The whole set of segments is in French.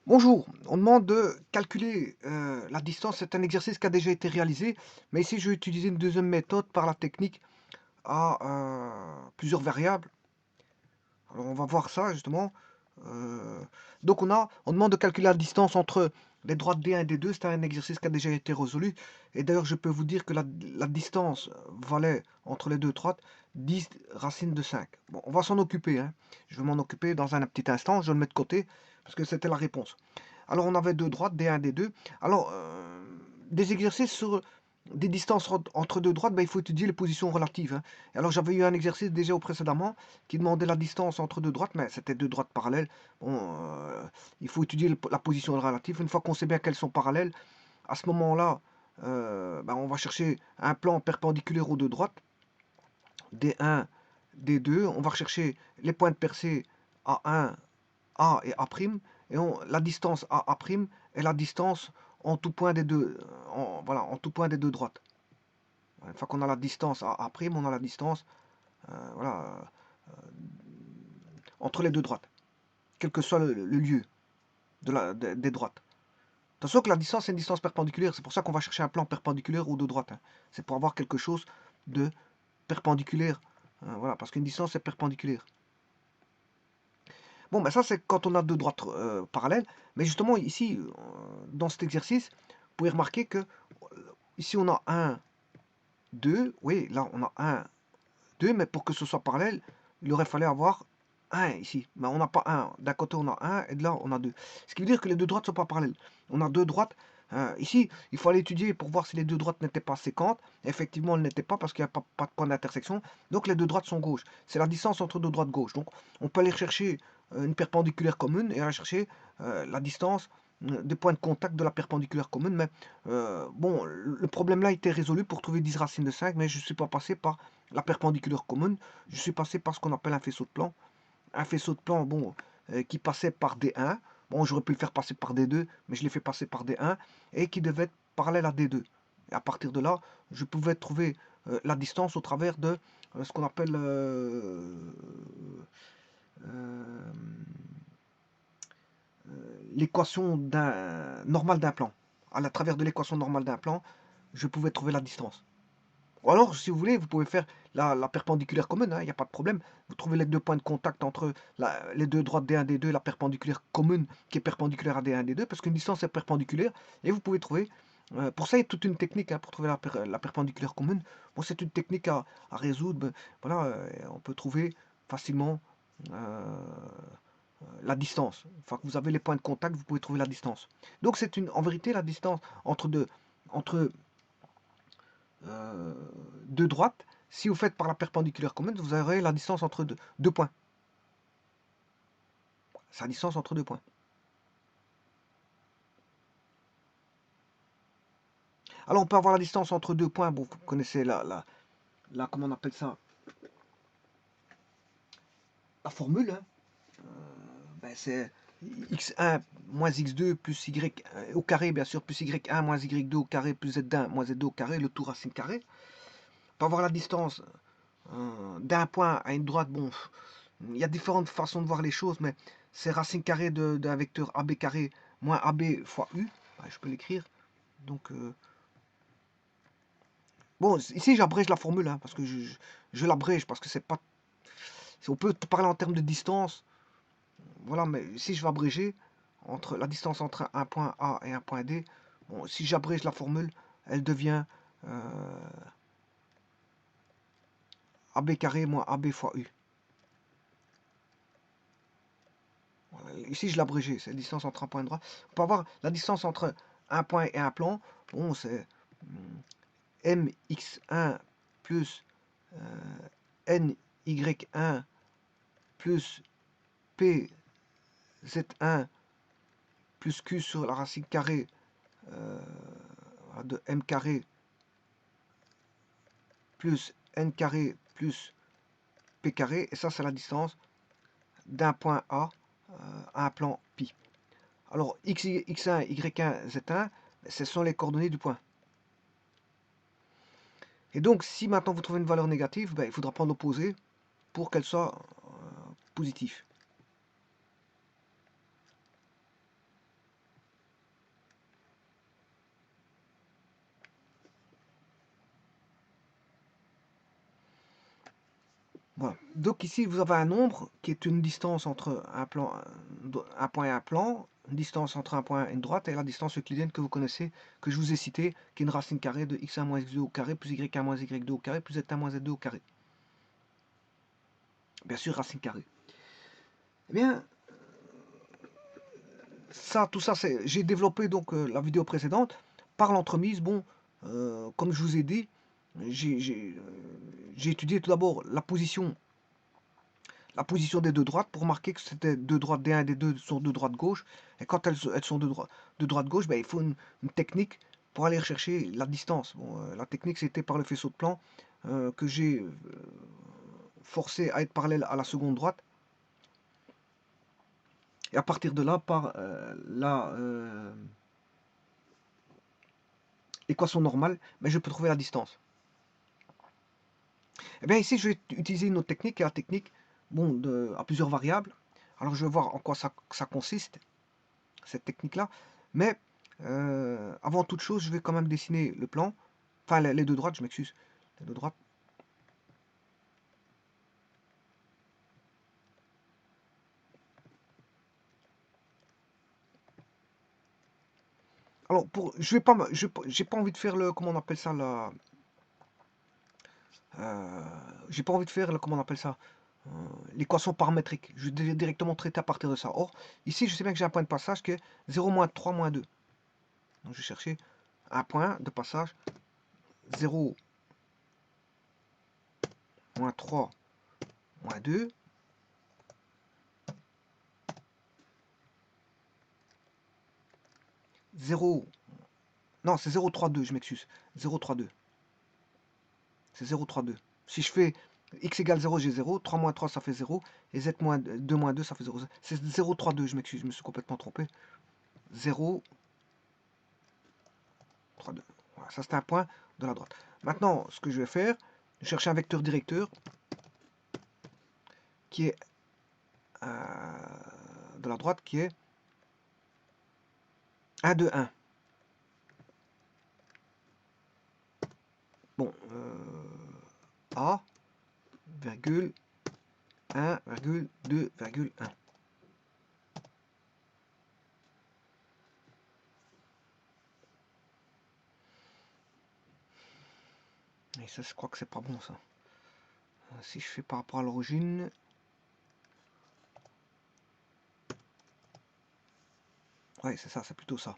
Bonjour, on demande de calculer la distance. C'est un exercice qui a déjà été réalisé, mais ici je vais utiliser une deuxième méthode par la technique à plusieurs variables. Alors on va voir ça justement. Euh, donc on demande de calculer la distance entre les droites D1 et D2. C'est un exercice qui a déjà été résolu. Et d'ailleurs je peux vous dire que la distance valait entre les deux droites 10 racine de 5. Bon, on va s'en occuper, hein. Je vais m'en occuper dans un petit instant. Je vais le mettre de côté parce que c'était la réponse. Alors on avait deux droites, D1, D2. Alors, des exercices sur des distances entre deux droites, ben, il faut étudier les positions relatives, hein. Alors j'avais eu un exercice déjà au précédemment qui demandait la distance entre deux droites, mais c'était deux droites parallèles. Bon, il faut étudier la position relative. Une fois qu'on sait bien qu'elles sont parallèles, à ce moment-là, ben, on va chercher un plan perpendiculaire aux deux droites, D1, D2. On va rechercher les points de percée A1, A et A', et la distance A', est la distance en tout point des deux, voilà, en tout point des deux droites. Une fois qu'on a la distance A', on a la distance voilà, entre les deux droites, quel que soit le lieu des droites. Attention que la distance est une distance perpendiculaire, c'est pour ça qu'on va chercher un plan perpendiculaire aux deux droites, hein. C'est pour avoir quelque chose de perpendiculaire, voilà, parce qu'une distance est perpendiculaire. Bon, ben ça c'est quand on a deux droites parallèles, mais justement ici, dans cet exercice, vous pouvez remarquer que ici on a 1, 2, oui, là on a 1, 2, mais pour que ce soit parallèle, il aurait fallu avoir 1 ici. Mais on n'a pas 1. D'un côté on a 1 et de là on a 2. Ce qui veut dire que les deux droites ne sont pas parallèles. On a deux droites. Ici, il faut aller étudier pour voir si les deux droites n'étaient pas séquentes. Effectivement, elles n'étaient pas parce qu'il n'y a pas de point d'intersection. Donc les deux droites sont gauches. C'est la distance entre deux droites gauches. Donc on peut aller chercher une perpendiculaire commune et aller chercher la distance des points de contact de la perpendiculaire commune. Mais bon, le problème là était résolu pour trouver 10 racines de 5, mais je ne suis pas passé par la perpendiculaire commune. Je suis passé par ce qu'on appelle un faisceau de plan. Un faisceau de plan, bon, qui passait par D1. Bon, j'aurais pu le faire passer par D2, mais je l'ai fait passer par D1 et qui devait être parallèle à D2. Et à partir de là, je pouvais trouver la distance au travers de ce qu'on appelle euh, l'équation normale d'un plan. À travers de l'équation normale d'un plan, je pouvais trouver la distance. Ou alors, si vous voulez, vous pouvez faire la perpendiculaire commune, hein, il n'y a pas de problème. Vous trouvez les deux points de contact entre les deux droites D1, D2, la perpendiculaire commune qui est perpendiculaire à D1, D2, parce qu'une distance est perpendiculaire, et vous pouvez trouver, pour ça il y a toute une technique, hein, pour trouver la perpendiculaire commune. Bon, c'est une technique à résoudre, ben, voilà, on peut trouver facilement la distance. Une fois que vous avez les points de contact, vous pouvez trouver la distance. Donc c'est en vérité la distance entre euh, deux droites. Si vous faites par la perpendiculaire commune, vous aurez la distance entre deux points. C'est la distance entre deux points. Alors on peut avoir la distance entre deux points. Bon, vous connaissez comment on appelle ça, la formule, hein. Ben, c'est x1 moins x2 plus y au carré, bien sûr, plus y1 moins y2 au carré plus z1 moins z2 au carré, le tout racine carré. On peut avoir la distance d'un point à une droite. Bon, il y a différentes façons de voir les choses, mais c'est racine carrée d'un vecteur AB carré moins AB fois U. Ouais, je peux l'écrire. Donc, bon, ici j'abrège la formule, hein, parce que je l'abrège, parce que c'est pas. On peut parler en termes de distance, voilà, mais ici je vais abréger entre la distance entre un point A et un point D. Bon, si j'abrège la formule, elle devient AB carré moins AB fois U. Ici, je l'ai abrégé, c'est la distance entre un point et un droit. On peut avoir la distance entre un point et un plan. Bon, c'est mx1 plus ny1 plus pz1 plus q sur la racine carrée euh, de m carré plus n carré plus p carré. Et ça, c'est la distance d'un point A à un plan pi. Alors, x1, y1, z1, ce sont les coordonnées du point. Et donc, si maintenant vous trouvez une valeur négative, ben, il faudra prendre l'opposé pour qu'elle soit positive. Voilà. Donc ici, vous avez un nombre qui est une distance entre un point et un plan, une distance entre un point et une droite, et la distance euclidienne que vous connaissez, que je vous ai citée, qui est une racine carrée de x1 moins x2 au carré, plus y1 moins y2 au carré, plus z1 moins z2 au carré. Bien sûr, racine carrée. Eh bien, ça, tout ça, j'ai développé donc la vidéo précédente par l'entremise. Bon, comme je vous ai dit, j'ai étudié tout d'abord la position des deux droites pour marquer que c'était deux droites D1 et D2 sont deux droites gauche. Et quand elles sont deux droites gauche, ben, il faut une technique pour aller rechercher la distance. Bon, la technique, c'était par le faisceau de plan que j'ai forcé à être parallèle à la seconde droite. Et à partir de là, par l'équation normale, ben, je peux trouver la distance. Et bien ici, je vais utiliser une autre technique, qui est la technique bon, à plusieurs variables. Alors je vais voir en quoi ça consiste, cette technique-là. Mais avant toute chose, je vais quand même dessiner le plan. Enfin, les deux droites, je m'excuse. Les deux droites. Alors, je vais pas, j'ai pas envie de faire le, comment on appelle ça, j'ai pas envie de faire le, comment on appelle ça, l'équation paramétrique. Je vais directement traiter à partir de ça. Or, ici, je sais bien que j'ai un point de passage qui est 0, moins 3, moins 2. Donc, je vais chercher un point de passage 0, moins 3, moins 2. 0, non, c'est 0,32, je m'excuse. 0,32. C'est 0,32. Si je fais x égale 0, j'ai 0. 3 moins 3, ça fait 0. Et z moins 2 moins 2, ça fait 0. C'est 0,32, je m'excuse, je me suis complètement trompé. 0,32. Voilà, ça c'est un point de la droite. Maintenant, ce que je vais faire, je cherche un vecteur directeur qui est de la droite, qui est 1, 2, 1. Bon, A, virgule, 1, virgule, 2, virgule, 1. Et ça, je crois que c'est pas bon, ça. Si je fais par rapport à l'origine, ouais, c'est ça, c'est plutôt ça.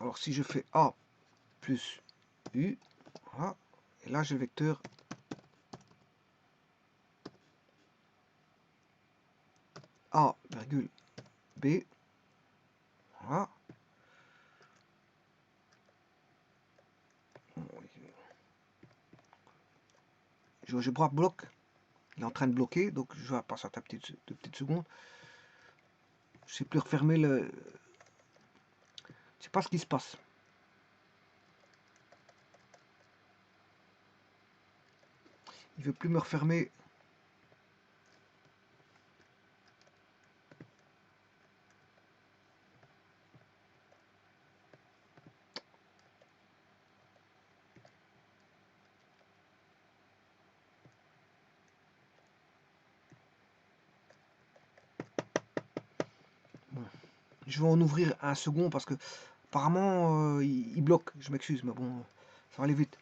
Alors, si je fais A plus U, voilà, et là, j'ai le vecteur A, virgule, B, voilà. GeoGebra bloque, il est en train de bloquer, donc je vais passer à ta deux petites secondes. Je ne sais plus refermer le... Je sais pas ce qui se passe. Il veut plus me refermer. Bon. Je vais en ouvrir un second parce que apparemment il bloque. Je m'excuse, mais bon, ça va aller vite.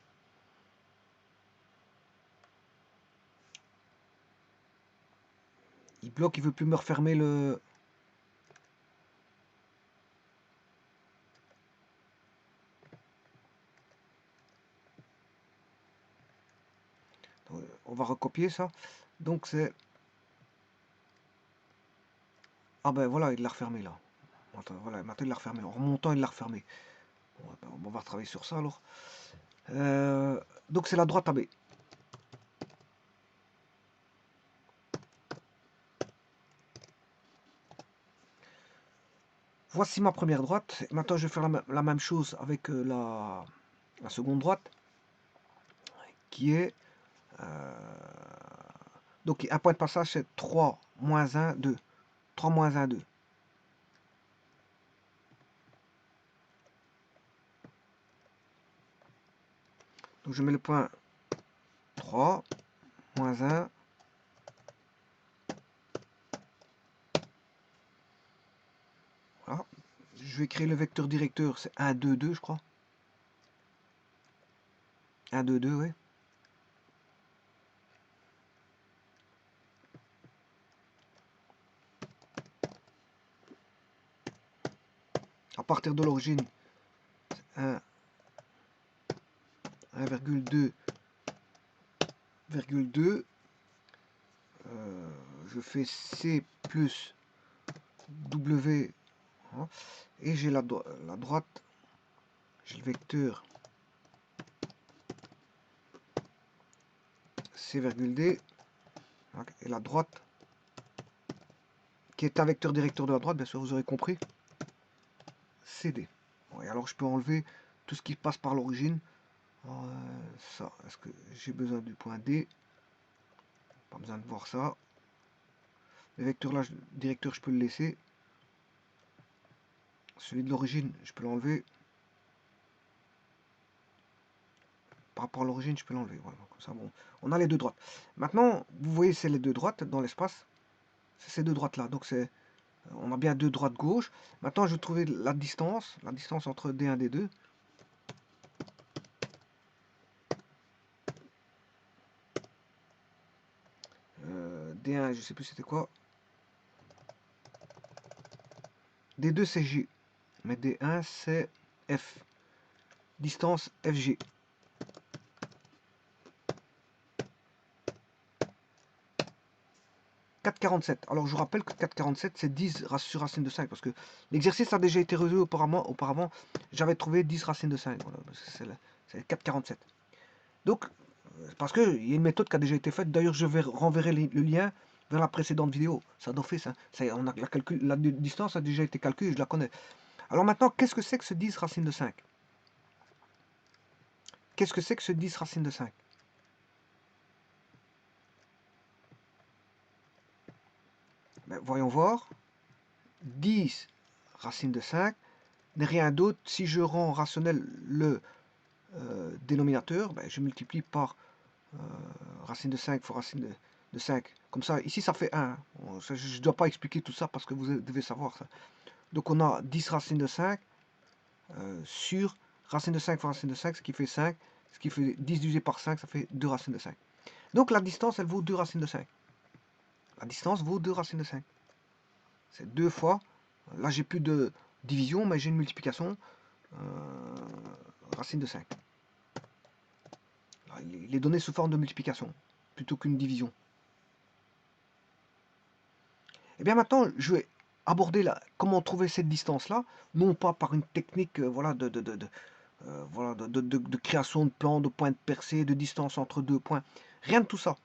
Il bloque, il veut plus me refermer le... On va recopier ça. Donc c'est... Ah ben voilà, il l'a refermé là. Attends, voilà, maintenant il l'a refermé. En remontant, il l'a refermé. Bon, ben, on va travailler sur ça alors. Donc c'est la droite AB. Voici ma première droite. Maintenant, je vais faire la même chose avec la seconde droite, qui est... donc, un point de passage, c'est 3 moins 1, 2. 3 moins 1, 2. Donc, je mets le point 3. moins 1. Voilà. Je vais créer le vecteur directeur, c'est 1, 2, 2, je crois. 1, 2, 2, ouais. À partir de l'origine, 1, 1,2, 2. Je fais C plus W. Hein, et j'ai la droite, j'ai le vecteur C,D. Et la droite, qui est un vecteur directeur de la droite, bien sûr, vous aurez compris, CD. Bon, et alors je peux enlever tout ce qui passe par l'origine. Ça, est-ce que j'ai besoin du point D? Pas besoin de voir ça. Le vecteur là, directeur, je peux le laisser. Celui de l'origine, je peux l'enlever. Par rapport à l'origine, je peux l'enlever. Voilà, comme ça, bon. On a les deux droites. Maintenant, vous voyez, c'est les deux droites dans l'espace. C'est ces deux droites là. Donc c'est, on a bien deux droites gauche. Maintenant, je vais trouver la distance entre D1 et D2. D1, je sais plus c'était quoi. D2 c'est J, mais D1 c'est F. Distance FG. 4,47. Alors je vous rappelle que 4,47 c'est 10 sur racine de 5 parce que l'exercice a déjà été résolu auparavant. J'avais trouvé 10 racines de 5. Voilà, c'est 4,47. Donc, parce qu'il y a une méthode qui a déjà été faite. D'ailleurs, je vais renverrai le lien vers la précédente vidéo. Ça d'office. Hein. On a la distance a déjà été calculée, je la connais. Alors maintenant, qu'est-ce que c'est que ce 10 racine de 5? Qu'est-ce que c'est que ce 10 racine de 5? Ben, voyons voir. 10 racine de 5 n'est rien d'autre. Si je rends rationnel le dénominateur, ben, je multiplie par racine de 5 fois racine de 5. Comme ça, ici ça fait 1. Je ne dois pas expliquer tout ça parce que vous devez savoir ça. Donc on a 10 racines de 5 sur racine de 5 fois racine de 5, ce qui fait 5. Ce qui fait 10 divisé par 5, ça fait 2 racines de 5. Donc la distance, elle vaut 2 racines de 5. La distance vaut 2 racines de 5. C'est 2 fois. Là, j'ai plus de division, mais j'ai une multiplication. Racine de 5. Là, il est donné sous forme de multiplication, plutôt qu'une division. Et bien maintenant, je vais aborder comment trouver cette distance-là, non pas par une technique voilà, de création de plans, de points de percée, de distance entre deux points. Rien de tout ça.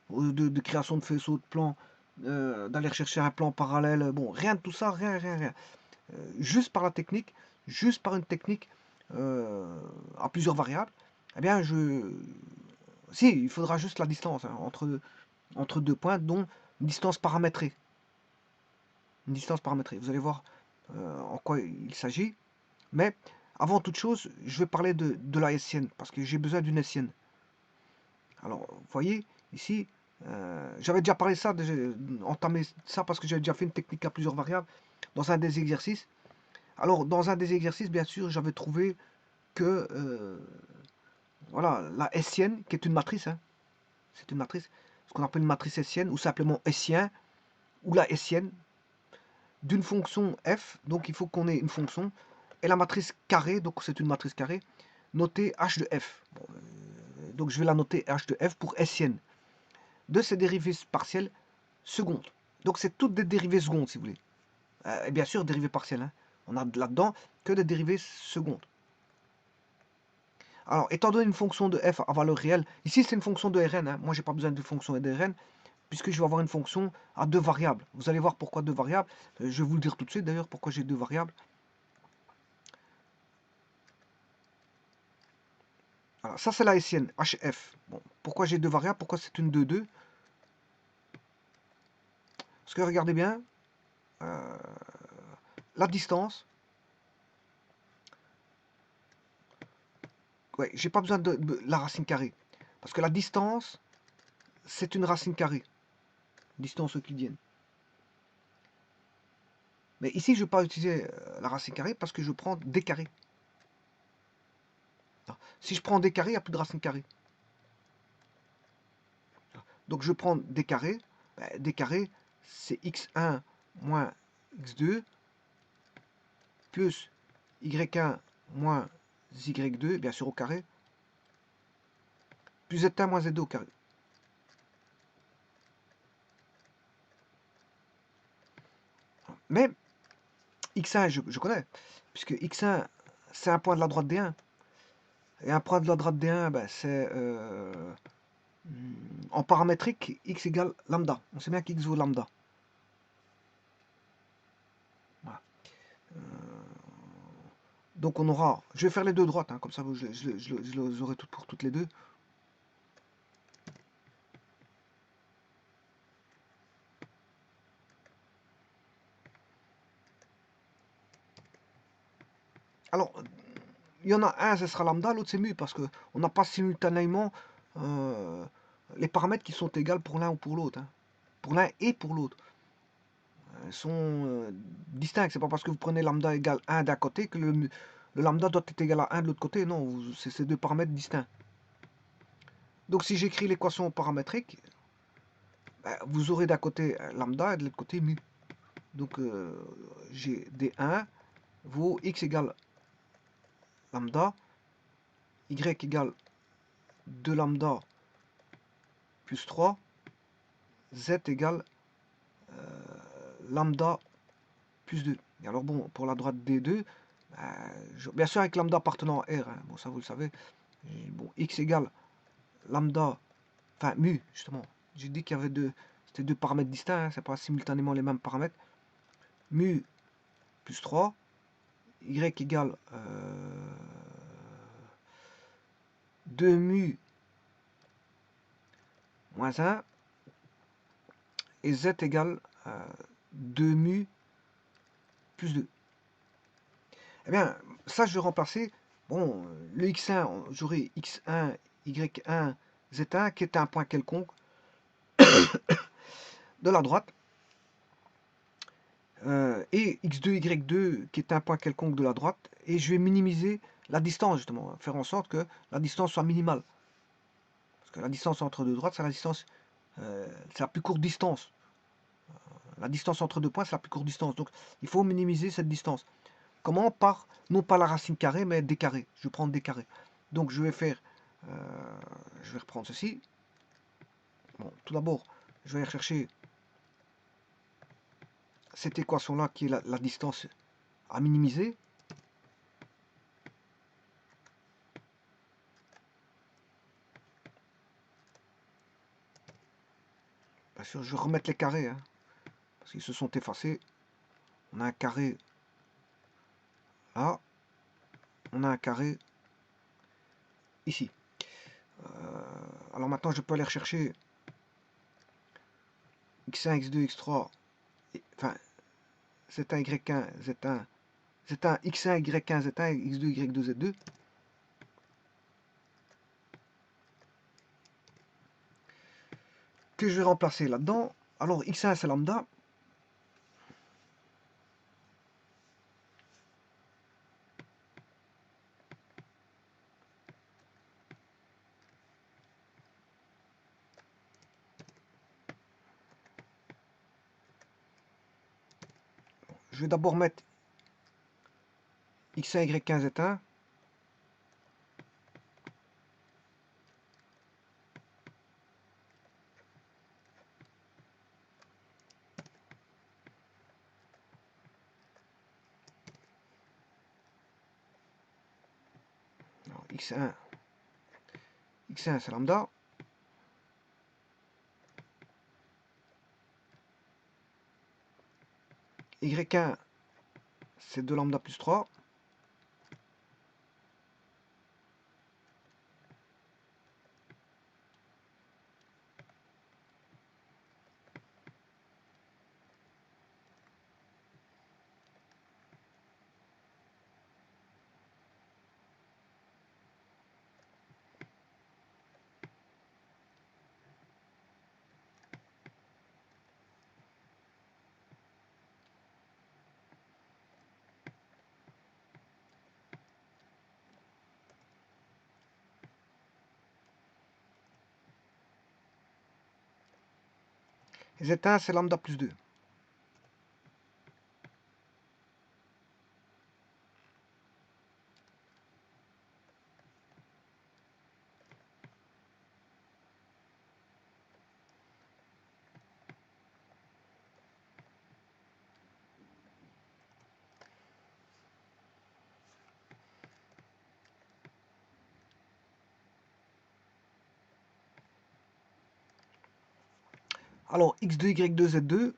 De création de faisceaux de plans, d'aller chercher un plan parallèle. Bon, rien de tout ça, rien. Juste par la technique, juste par une technique à plusieurs variables, eh bien, si, il faudra juste la distance hein, entre deux points, dont une distance paramétrée. Une distance paramétrée. Vous allez voir en quoi il s'agit. Mais avant toute chose, je vais parler de la hessienne, parce que j'ai besoin d'une hessienne. Alors, vous voyez, ici, j'avais déjà parlé de ça, entamé ça, parce que j'avais déjà fait une technique à plusieurs variables dans un des exercices. Alors, dans un des exercices, bien sûr, j'avais trouvé que, voilà, la hessienne, qui est une matrice, hein, c'est une matrice, ce qu'on appelle une matrice hessienne, ou simplement hessien, ou la hessienne, d'une fonction f, donc il faut qu'on ait une fonction, et la matrice carrée, donc c'est une matrice carrée, notée h de f. Bon, donc je vais la noter h de f pour hessienne, de ses dérivées partielles secondes. Donc c'est toutes des dérivées secondes, si vous voulez. Et bien sûr, dérivées partielles. Hein. On a là-dedans que des dérivées secondes. Alors, étant donné une fonction de f à valeur réelle, ici c'est une fonction de Rn. Hein. Moi, j'ai pas besoin de fonction de Rn, puisque je vais avoir une fonction à deux variables. Vous allez voir pourquoi deux variables. Je vais vous le dire tout de suite d'ailleurs, pourquoi j'ai deux variables. Alors, ça c'est la hessienne, hf. Bon, pourquoi j'ai deux variables? Pourquoi c'est une 2, 2? Parce que regardez bien, la distance, ouais, j'ai pas besoin de la racine carrée. Parce que la distance, c'est une racine carrée, distance euclidienne. Mais ici, je ne vais pas utiliser la racine carrée parce que je prends d carré. Si je prends d carré, il n'y a plus de racine carrée. Donc je prends d carré. D carré, c'est x1 moins x2 plus y1 moins y2, bien sûr au carré, plus z1 moins z2 au carré. Mais x1, je connais, puisque x1, c'est un point de la droite D1. Et un point de la droite D1, c'est en paramétrique, x égale lambda. On sait bien qu'x vaut lambda. Voilà. Donc on aura, je vais faire les deux droites, hein, comme ça je les aurai toutes pour toutes les deux. Alors, il y en a un, ce sera lambda, l'autre c'est mu, parce qu'on n'a pas simultanément les paramètres qui sont égaux pour l'un ou pour l'autre. Hein. Pour l'un et pour l'autre. Elles sont distinctes. C'est pas parce que vous prenez lambda égale 1 d'un côté que le lambda doit être égal à 1 de l'autre côté. Non, c'est deux paramètres distincts. Donc si j'écris l'équation paramétrique, vous aurez d'un côté lambda et de l'autre côté mu. Donc j'ai D1 vaut x égale lambda, y égale 2 lambda plus 3, z égale lambda plus 2. Et alors bon, pour la droite D2, bien sûr avec lambda appartenant à R, hein, bon ça vous le savez, bon, x égale lambda, enfin mu justement, j'ai dit qu'il y avait c'était deux paramètres distincts, hein, c'est pas simultanément les mêmes paramètres, mu plus 3, y égale 2 mu moins 1, et z égale 2 mu plus 2. Eh bien, ça je vais remplacer, bon, le x1, j'aurai x1, y1, z1 qui est un point quelconque de la droite, et x2, y2 qui est un point quelconque de la droite, et je vais minimiser la distance justement, faire en sorte que la distance soit minimale. Parce que la distance entre deux droites, c'est la distance, c'est la plus courte distance. La distance entre deux points, c'est la plus courte distance. Donc il faut minimiser cette distance. Comment? Par, non pas la racine carrée, mais d carré. Je vais prendre d carré. Donc je vais faire, je vais reprendre ceci. Bon, tout d'abord, je vais aller chercher cette équation-là qui est la distance à minimiser. Bien sûr, je vais remettre les carrés, hein, parce qu'ils se sont effacés. On a un carré là, on a un carré ici. Alors maintenant, je peux aller rechercher x1, x2, x3, enfin, z1, y1, z1, z1, x1, y1, z1, x2, y2, z2. Que je vais remplacer là-dedans. Alors, x1, c'est lambda. Je vais d'abord mettre x1, y1, z1. Alors, x1, c'est lambda. Y1, c'est 2 lambda plus 3. Et Z1, c'est lambda plus 2. Alors, x2, y2, z2.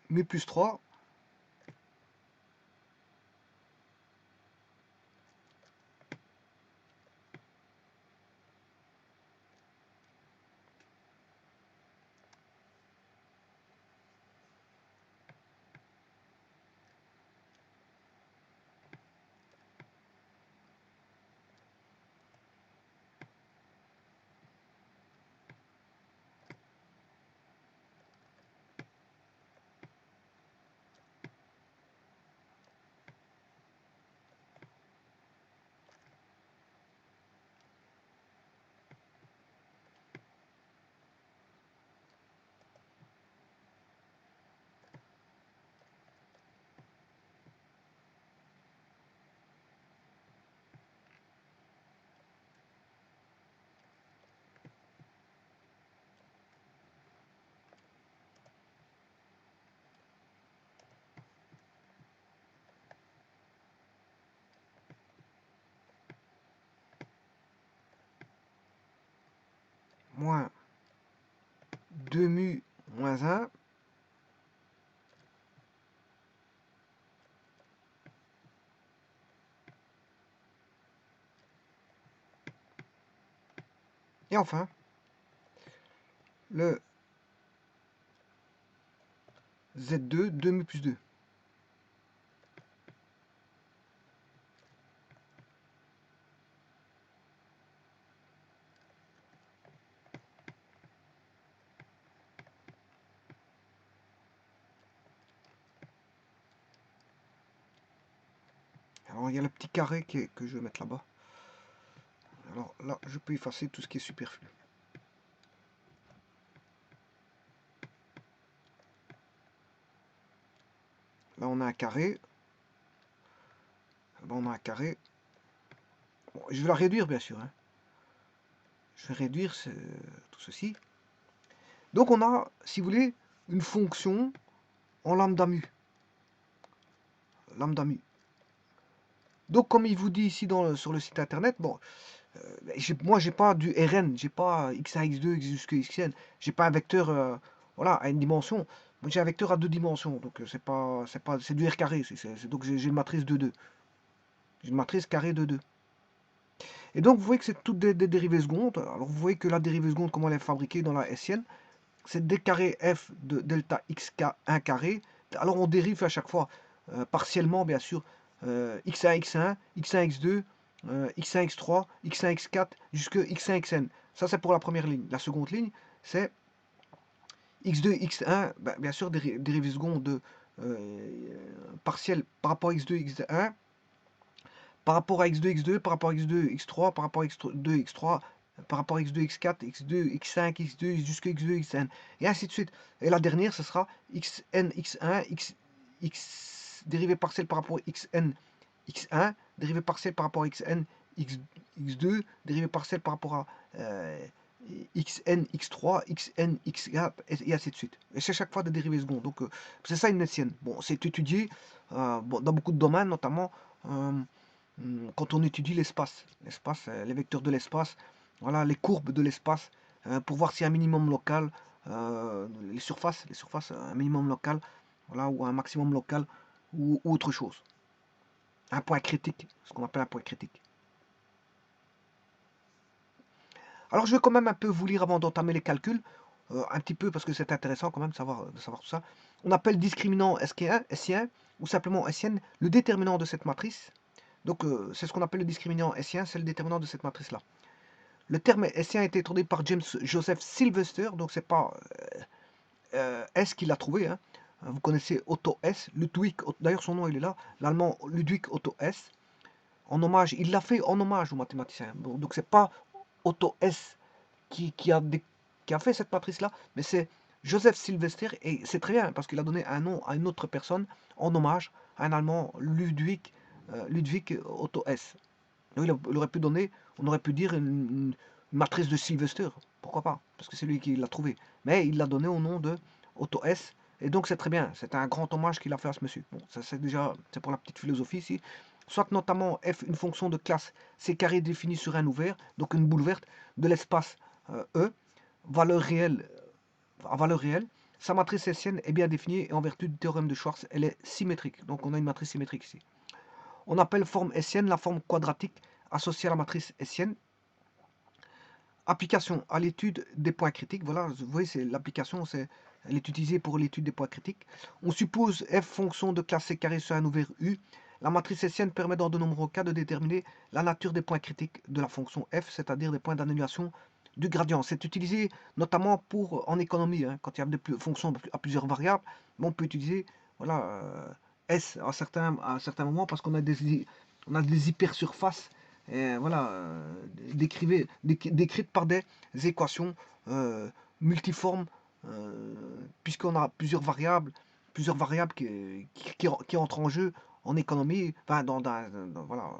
Mu plus 3. Moins 2 mu moins 1. Et enfin, le Z2, 2 mu plus 2. Alors, il y a le petit carré que je vais mettre là-bas. Alors là, je peux effacer tout ce qui est superflu. Là, on a un carré. Là, on a un carré. Bon, je vais la réduire, bien sûr, hein. Je vais réduire tout ceci. Donc, on a, si vous voulez, une fonction en lambda mu. Lambda mu. Donc, comme il vous dit ici sur le site internet, bon, moi, j'ai pas du Rn, j'ai pas x1, x2, jusqu'à xn. J'ai pas un vecteur voilà, à une dimension. Moi, j'ai un vecteur à deux dimensions. Donc, c'est du R carré. Donc, j'ai une matrice de 2. J'ai une matrice carrée de 2. Et donc, vous voyez que c'est toutes des dérivées secondes. Alors, vous voyez que la dérivée seconde, comment elle est fabriquée dans la Hessienne, c'est d carré f de delta xk1 carré. Alors, on dérive à chaque fois, partiellement, bien sûr, x1, x1, x1, x2, x1, x3, x1, x4, jusqu'à x1, xn. Ça, c'est pour la première ligne. La seconde ligne, c'est x2, x1, ben, bien sûr, dérivée seconde de partielle par rapport à x2, x1, par rapport à x2, x2, par rapport à x2, x3, par rapport à x2, x3, par rapport à x2, x4, x2, x5, x2, jusqu'à x2, xn, et ainsi de suite. Et la dernière, ce sera xn, x1, x dérivée partielle par rapport à xn, x1, dérivée partielle par rapport à xn, x2, dérivée partielle par rapport à xn, x3, xn, x4, et ainsi de suite. Et c'est chaque fois des dérivées secondes. Donc, c'est ça une Hessienne. Bon, c'est étudié bon, dans beaucoup de domaines, notamment quand on étudie l'espace. L'espace, les vecteurs de l'espace, voilà, les courbes de l'espace, pour voir s'il y a un minimum local, les surfaces, un minimum local, voilà, ou un maximum local, ou autre chose. Un point critique, ce qu'on appelle un point critique. Alors je vais quand même un peu vous lire avant d'entamer les calculs, un petit peu parce que c'est intéressant quand même de savoir tout ça. On appelle discriminant Sien, ou simplement Sien, le déterminant de cette matrice. Donc c'est ce qu'on appelle le discriminant Sien, c'est le déterminant de cette matrice-là. Le terme hessien a été introduit par James Joseph Sylvester, donc c'est pas S qui l'a trouvé. Hein. Vous connaissez Otto Hess, Ludwig, d'ailleurs son nom il est là, l'allemand Ludwig Otto Hess. En hommage, il l'a fait en hommage aux mathématiciens. Bon, donc c'est pas Otto Hess qui a fait cette matrice-là, mais c'est Joseph Sylvester, et c'est très bien, parce qu'il a donné un nom à une autre personne en hommage à un Allemand, Ludwig Otto Hess. Donc, il aurait pu donner, on aurait pu dire une matrice de Sylvester, pourquoi pas, parce que c'est lui qui l'a trouvé. Mais il l'a donné au nom de Otto Hess, et donc c'est très bien, c'est un grand hommage qu'il a fait à ce monsieur. Bon, ça c'est déjà, c'est pour la petite philosophie ici. Soit notamment f une fonction de classe c carré définie sur un ouvert, donc une boule verte, de l'espace E, valeur réelle, à valeur réelle, sa matrice hessienne est bien définie et en vertu du théorème de Schwarz, elle est symétrique. Donc on a une matrice symétrique ici. On appelle forme hessienne la forme quadratique associée à la matrice hessienne. Application à l'étude des points critiques. Voilà, vous voyez, c'est l'application, elle est utilisée pour l'étude des points critiques. On suppose f fonction de classe c carré sur un ouvert u. La matrice hessienne permet dans de nombreux cas de déterminer la nature des points critiques de la fonction f, c'est-à-dire des points d'annulation du gradient. C'est utilisé notamment en économie, hein, quand il y a des fonctions à plusieurs variables, on peut utiliser voilà, S à certains moments parce qu'on a des hypersurfaces voilà, décrites par des équations multiformes, puisqu'on a plusieurs variables qui entrent en jeu en économie. Enfin, voilà,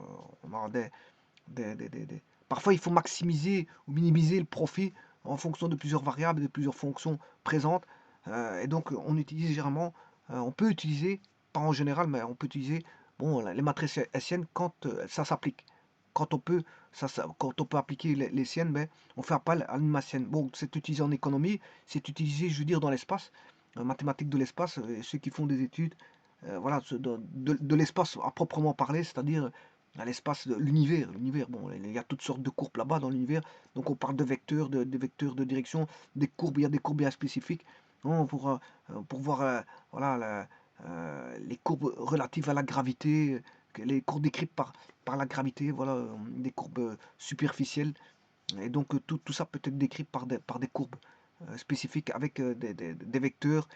on a parfois, il faut maximiser ou minimiser le profit en fonction de plusieurs variables, de plusieurs fonctions présentes. Et donc, on utilise généralement, on peut utiliser, pas en général, mais on peut utiliser bon, les matrices hessiennes quand ça s'applique. Quand on peut appliquer les siennes, ben, on fait appel à une sienne. Bon, c'est utilisé en économie, c'est utilisé, je veux dire, dans l'espace, mathématiques de l'espace, ceux qui font des études, voilà, de l'espace à proprement parler, c'est-à-dire à l'espace de l'univers. L'univers, bon, il y a toutes sortes de courbes là-bas dans l'univers. Donc on parle de vecteurs, de vecteurs de direction, des courbes, il y a des courbes bien spécifiques. Hein, pour voir voilà, les courbes relatives à la gravité, les courbes décrites par la gravité, voilà, des courbes superficielles. Et donc tout ça peut être décrit par des courbes spécifiques avec des vecteurs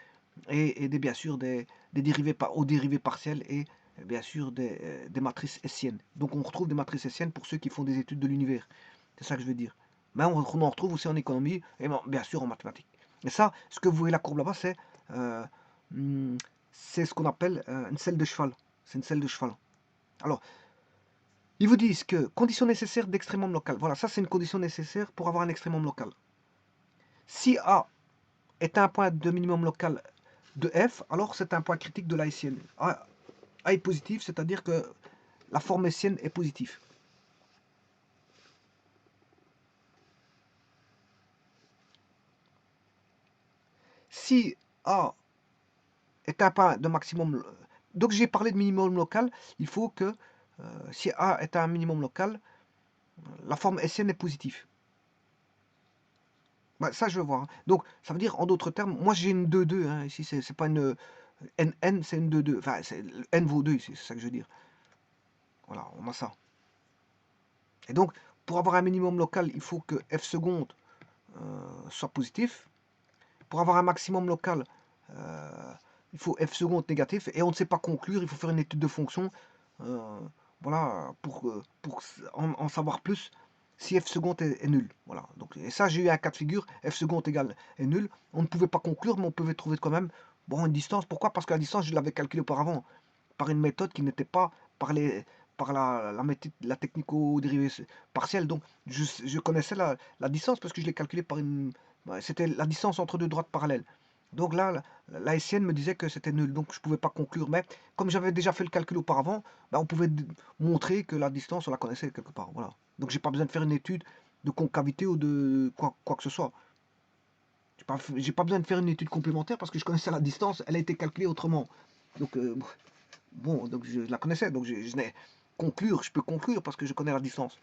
et bien sûr des dérivés aux dérivés partiels et bien sûr des matrices hessiennes. Donc on retrouve des matrices hessiennes pour ceux qui font des études de l'univers. C'est ça que je veux dire. Mais on en retrouve aussi en économie et bien sûr en mathématiques. Et ça, ce que vous voyez la courbe là-bas, euh, hmm, c'est ce qu'on appelle une selle de cheval. C'est une selle de cheval. Alors, ils vous disent que condition nécessaire d'extrémum local. Voilà, ça c'est une condition nécessaire pour avoir un extrémum local. Si A est un point de minimum local de f, alors c'est un point critique de la hessienne. A est positif, c'est-à-dire que la forme hessienne est positive. Si A est un point de maximum... Donc j'ai parlé de minimum local, il faut que si A est un minimum local, la forme hessienne est positive. Bah, ça, je veux voir. Hein. Donc, ça veut dire, en d'autres termes, moi j'ai une 2-2. Hein, ici, c'est pas une NN, c'est une 2-2. Enfin, N vaut 2 ici, c'est ça que je veux dire. Voilà, on a ça. Et donc, pour avoir un minimum local, il faut que f seconde soit positif. Pour avoir un maximum local, il faut f seconde négatif. Et on ne sait pas conclure, il faut faire une étude de fonction. euh, voilà, pour en savoir plus si f seconde est nul. Voilà. Donc, et ça, j'ai eu un cas de figure, f seconde égale est nul. On ne pouvait pas conclure, mais on pouvait trouver quand même bon, une distance. Pourquoi? Parce que la distance, je l'avais calculée auparavant par une méthode qui n'était pas par, par la technico-dérivée partielle. Donc, je connaissais la distance parce que je l'ai calculée par une... C'était la distance entre deux droites parallèles. Donc là, la SN me disait que c'était nul, donc je ne pouvais pas conclure. Mais comme j'avais déjà fait le calcul auparavant, on pouvait montrer que la distance, on la connaissait quelque part. Voilà. Donc j'ai pas besoin de faire une étude de concavité ou de quoi que ce soit. J'ai pas besoin de faire une étude complémentaire parce que je connaissais la distance, elle a été calculée autrement. Donc bon, donc je la connaissais, donc je n'ai conclure, je peux conclure parce que je connais la distance,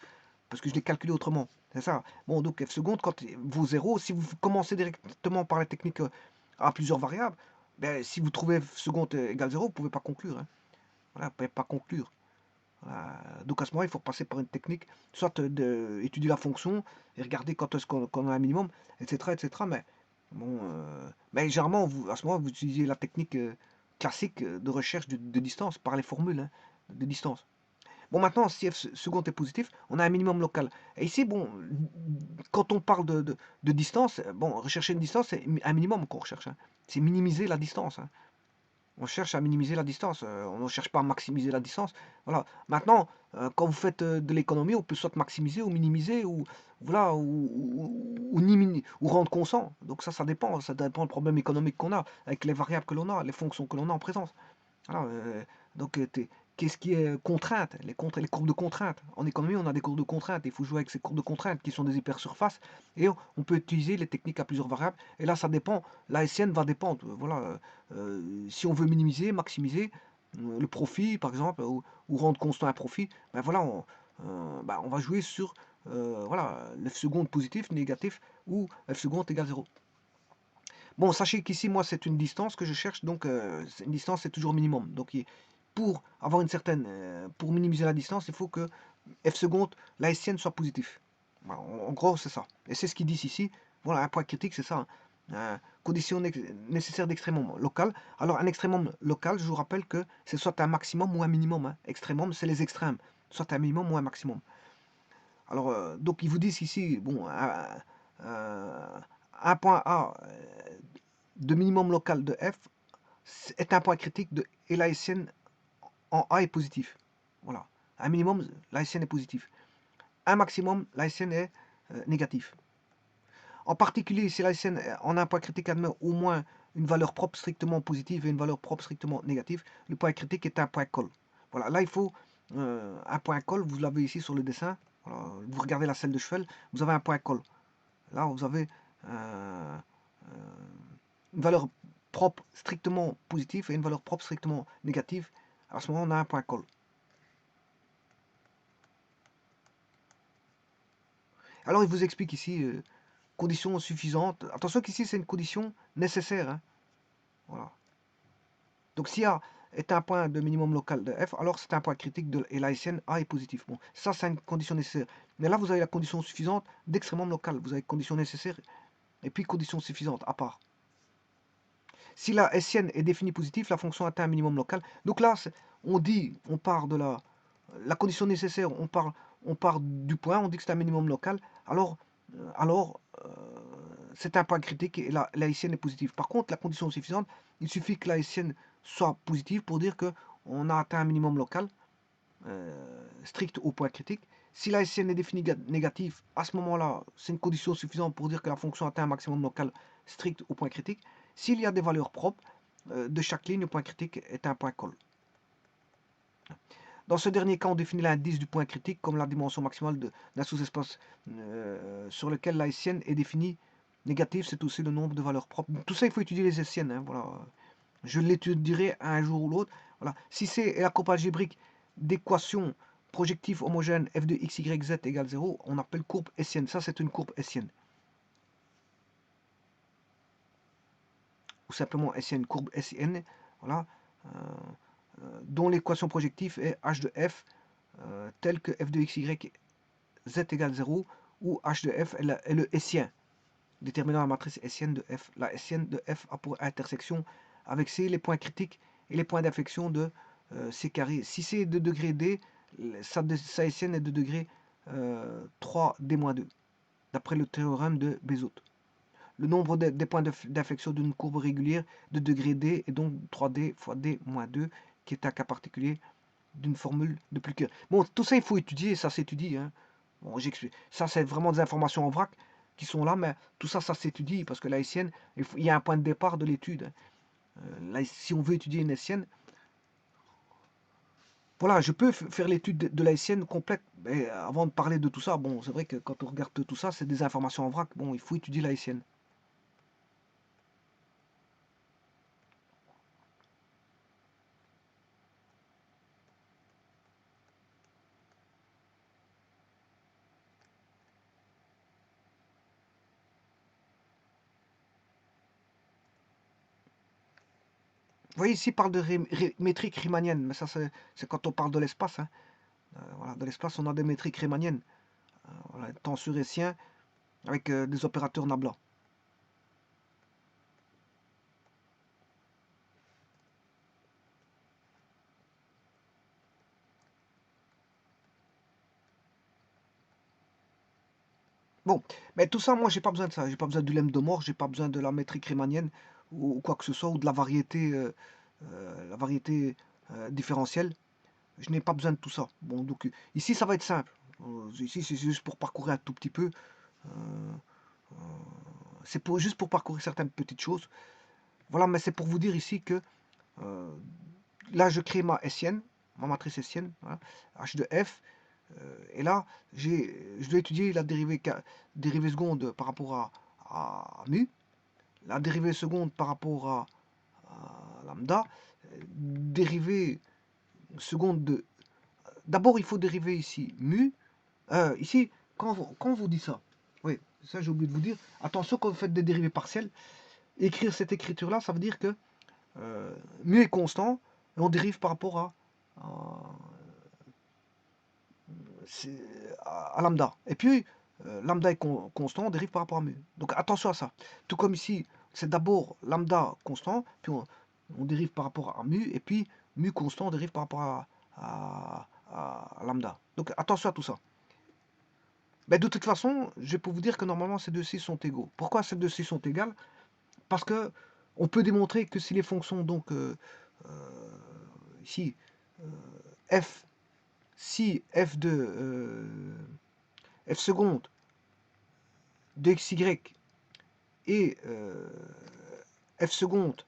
parce que je l'ai calculé autrement. C'est ça. Bon, donc f seconde, quand vaut 0, si vous commencez directement par la technique à plusieurs variables, ben, si vous trouvez f seconde égale 0, vous ne pouvez pas conclure. Hein. Voilà, vous ne pouvez pas conclure. Donc à ce moment, il faut passer par une technique, soit étudier la fonction et regarder quand est-ce qu'on a un minimum, etc., etc. Mais bon, mais généralement, à ce moment, vous utilisez la technique classique de recherche de distance par les formules hein, de distance. Bon, maintenant, si f second est positif, on a un minimum local. Et ici, bon, quand on parle de distance, bon, rechercher une distance, c'est un minimum qu'on recherche, hein. C'est minimiser la distance, hein. On cherche à minimiser la distance, on ne cherche pas à maximiser la distance. Voilà. Maintenant, quand vous faites de l'économie, on peut soit maximiser ou minimiser ou voilà ou rendre constant. Donc ça dépend du problème économique qu'on a, avec les variables que l'on a, les fonctions que l'on a en présence. Voilà, donc, qu'est-ce qui est contrainte? Les courbes de contrainte. En économie, on a des courbes de contrainte. Il faut jouer avec ces courbes de contrainte qui sont des hypersurfaces. Et on peut utiliser les techniques à plusieurs variables. Et là, ça dépend. La SN va dépendre. Voilà, si on veut minimiser, maximiser le profit, par exemple, ou rendre constant un profit, ben voilà, on va jouer sur voilà, f seconde positif, négatif, ou f seconde égale 0. Bon, sachez qu'ici, moi, c'est une distance que je cherche, donc une distance, c'est toujours minimum. Donc, pour avoir une certaine, pour minimiser la distance, il faut que f seconde, la SN soit positif. Voilà, en gros, c'est ça. Et c'est ce qu'ils disent ici. Voilà, un point critique, c'est ça, hein. Condition nécessaire d'extrémum local. Alors, un extrémum local, je vous rappelle que c'est soit un maximum ou un minimum, hein. Extrémum, c'est les extrêmes. Soit un minimum ou un maximum. Alors, donc, ils vous disent ici, bon, un point A de minimum local de f est un point critique et la SN en A est positif. Voilà. Un minimum, la SN est positif. Un maximum, la SN est négatif. En particulier, si la SN en un point critique admet au moins une valeur propre strictement positive et une valeur propre strictement négative, le point critique est un point col. Voilà, là il faut un point col, vous l'avez ici sur le dessin. Voilà, vous regardez la selle de cheval, vous avez un point col. Là, vous avez euh, une valeur propre strictement positive et une valeur propre strictement négative. À ce moment, on a un point col. Alors, il vous explique ici, condition suffisante. Attention qu'ici, c'est une condition nécessaire, hein. Voilà. Donc, si A est un point de minimum local de f, alors c'est un point critique et la SN A est positif. Bon, ça, c'est une condition nécessaire. Mais là, vous avez la condition suffisante d'extrémum local. Vous avez condition nécessaire et puis condition suffisante à part. Si la SN est définie positive, la fonction atteint un minimum local. Donc là, on part de la condition nécessaire, on part du point, on dit que c'est un minimum local. Alors c'est un point critique et la SN est positive. Par contre, la condition suffisante, il suffit que la SN soit positive pour dire qu'on a atteint un minimum local strict au point critique. Si la SN est définie négative, à ce moment-là, c'est une condition suffisante pour dire que la fonction atteint un maximum local strict au point critique. S'il y a des valeurs propres de chaque ligne, le point critique est un point col. Dans ce dernier cas, on définit l'indice du point critique comme la dimension maximale d'un sous-espace sur lequel la SN est définie négative, c'est aussi le nombre de valeurs propres. Tout ça, il faut étudier les SN. Hein, voilà. Je l'étudierai un jour ou l'autre. Voilà. Si c'est la courbe algébrique d'équations projectives homogènes f de x, y, z égale 0, on appelle courbe hessienne. Ça, c'est une courbe hessienne. Ou simplement hessienne, courbe hessienne. Voilà. Dont l'équation projective est h de f telle que f de x, y, z égale 0, où h de f est le hessien, déterminant la matrice hessienne de f. La hessienne de f a pour intersection avec C les points critiques et les points d'affection de C carré. Si C est de degré D, sa hessienne est de degré 3D-2, d'après le théorème de Bézout. Le nombre des points d'affection d'une courbe régulière de degré D est donc 3D fois D-2, qui est un cas particulier d'une formule de plus que... Bon, tout ça, il faut étudier, ça s'étudie. Hein. Bon, ça, c'est vraiment des informations en vrac qui sont là, mais tout ça, ça s'étudie, parce que la hessienne, il y a un point de départ de l'étude. Là, si on veut étudier une hessienne, voilà, je peux faire l'étude de la hessienne complète, mais avant de parler de tout ça, bon, c'est vrai que quand on regarde tout ça, c'est des informations en vrac, bon, il faut étudier la hessienne. Vous voyez, ici, il parle de métrique riemannienne, mais ça, c'est quand on parle de l'espace. Hein. Voilà, dans l'espace, on a des métriques riemanniennes, voilà, temps sur Hessien, avec des opérateurs nabla. Bon, mais tout ça, moi, j'ai pas besoin de ça. J'ai pas besoin du lemme de mort, j'ai pas besoin de la métrique riemannienne ou quoi que ce soit, ou de la variété différentielle. Je n'ai pas besoin de tout ça. Bon, donc ici, ça va être simple. Ici, c'est juste pour parcourir un tout petit peu. Euh, euh, c'est juste pour parcourir certaines petites choses. Voilà, mais c'est pour vous dire ici que euh, là, je crée ma Sienne, ma matrice Sienne, voilà, H de F. Et là, je dois étudier la dérivée seconde par rapport à mu, la dérivée seconde par rapport à lambda, dérivée seconde de... D'abord, il faut dériver ici mu. Ici, quand on vous dit ça, oui, ça j'ai oublié de vous dire, attention quand vous faites des dérivées partielles, écrire cette écriture-là, ça veut dire que mu est constant, et on dérive par rapport à lambda. Et puis, lambda est constant, on dérive par rapport à mu. Donc attention à ça. Tout comme ici, c'est d'abord lambda constant, puis on dérive par rapport à mu, et puis mu constant, on dérive par rapport à lambda. Donc attention à tout ça. Mais de toute façon, je vais pour vous dire que normalement ces deux-ci sont égaux. Pourquoi ces deux-ci sont égales? Parce que on peut démontrer que si les fonctions, donc ici, f, si f de f seconde de xy et f seconde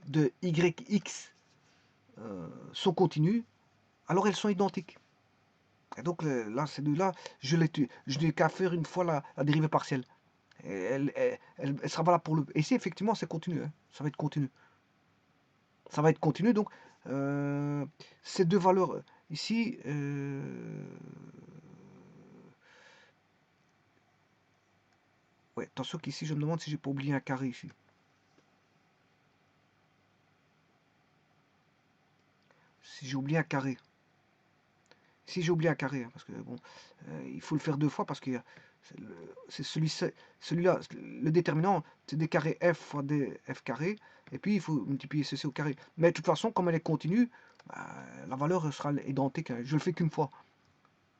de yx sont continues, alors elles sont identiques. Et donc là, ces deux-là, je n'ai qu'à faire une fois la dérivée partielle. Elle sera valable pour le... Et ici, effectivement, c'est continu. Hein. Ça va être continu. Ça va être continu. Donc, ces deux valeurs ici... ouais, attention qu'ici, je me demande si j'ai pas oublié un carré ici. Si j'ai oublié un carré. Si j'ai oublié un carré, hein, parce que bon, il faut le faire deux fois parce que c'est celui-là, le déterminant, c'est des carrés f fois des f carrés, et puis il faut multiplier ceci au carré. Mais de toute façon, comme elle est continue, bah, la valeur sera identique. Hein. Je le fais qu'une fois.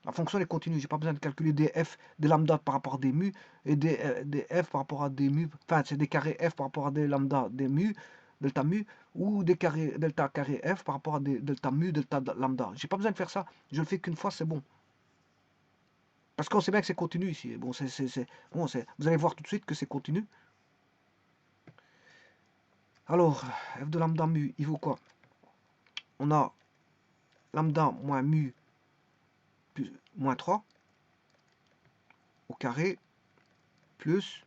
La fonction est continue. J'ai pas besoin de calculer des f, des lambda par rapport à des mu, et des f par rapport à des mu. Enfin, c'est des carrés f par rapport à des lambda, des mu, delta mu, ou des carrés delta carré f par rapport à des delta mu, delta lambda. J'ai pas besoin de faire ça. Je le fais qu'une fois, c'est bon. Parce qu'on sait bien que c'est continu ici. Bon, bon, vous allez voir tout de suite que c'est continu. Alors, f de lambda mu, il vaut quoi? On a lambda moins mu plus moins 3 au carré plus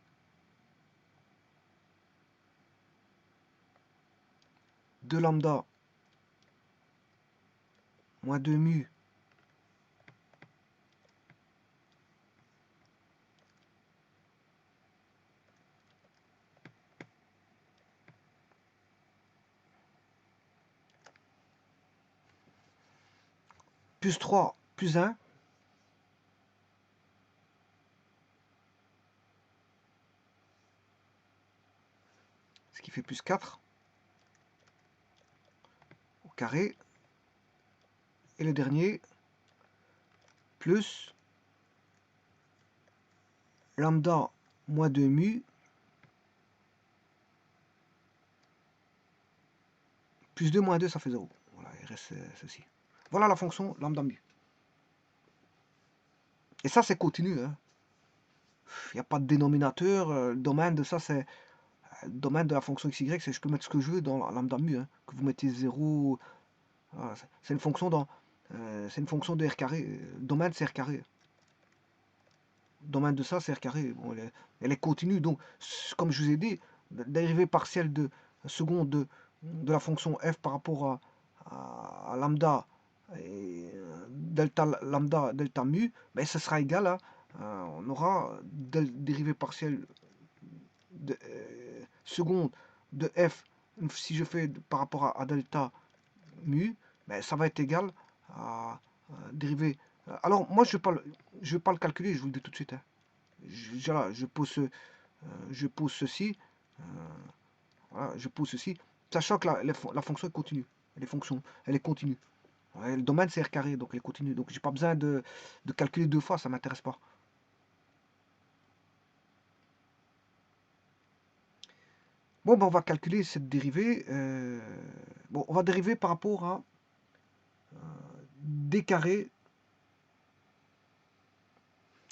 2 lambda moins 2 mu plus 3 plus 1, ce qui fait plus 4 au carré. Et le dernier, plus lambda moins 2 mu, plus 2 moins 2, ça fait 0. Voilà, il reste ceci. Voilà la fonction lambda mu. Et ça, c'est continu. Hein. Il n'y a pas de dénominateur. Le domaine de ça, c'est... Le domaine de la fonction xy, c'est je peux mettre ce que je veux dans la lambda mu. Hein, que vous mettez 0... Voilà, c'est une fonction dans... c'est une fonction de R carré. Le domaine, c'est R carré. Le domaine de ça, c'est R carré. Bon, elle est continue. Donc, comme je vous ai dit, la dérivée partielle de seconde de la fonction f par rapport à lambda et delta lambda delta mu, ben, ce sera égal à, on aura dérivée partielle de, seconde de f, si je fais par rapport à delta mu, ben, ça va être égal à dérivé. Alors, moi, je vais pas le calculer, je vous le dis tout de suite, hein. Voilà, je pose ceci, euh, voilà, je pose ceci, sachant que la fonction est continue. Elle est continue. Ouais, le domaine, c'est R carré, donc elle est continue. Donc, j'ai pas besoin de calculer deux fois, ça m'intéresse pas. Bon, ben, on va calculer cette dérivée. Bon, on va dériver par rapport à d carré.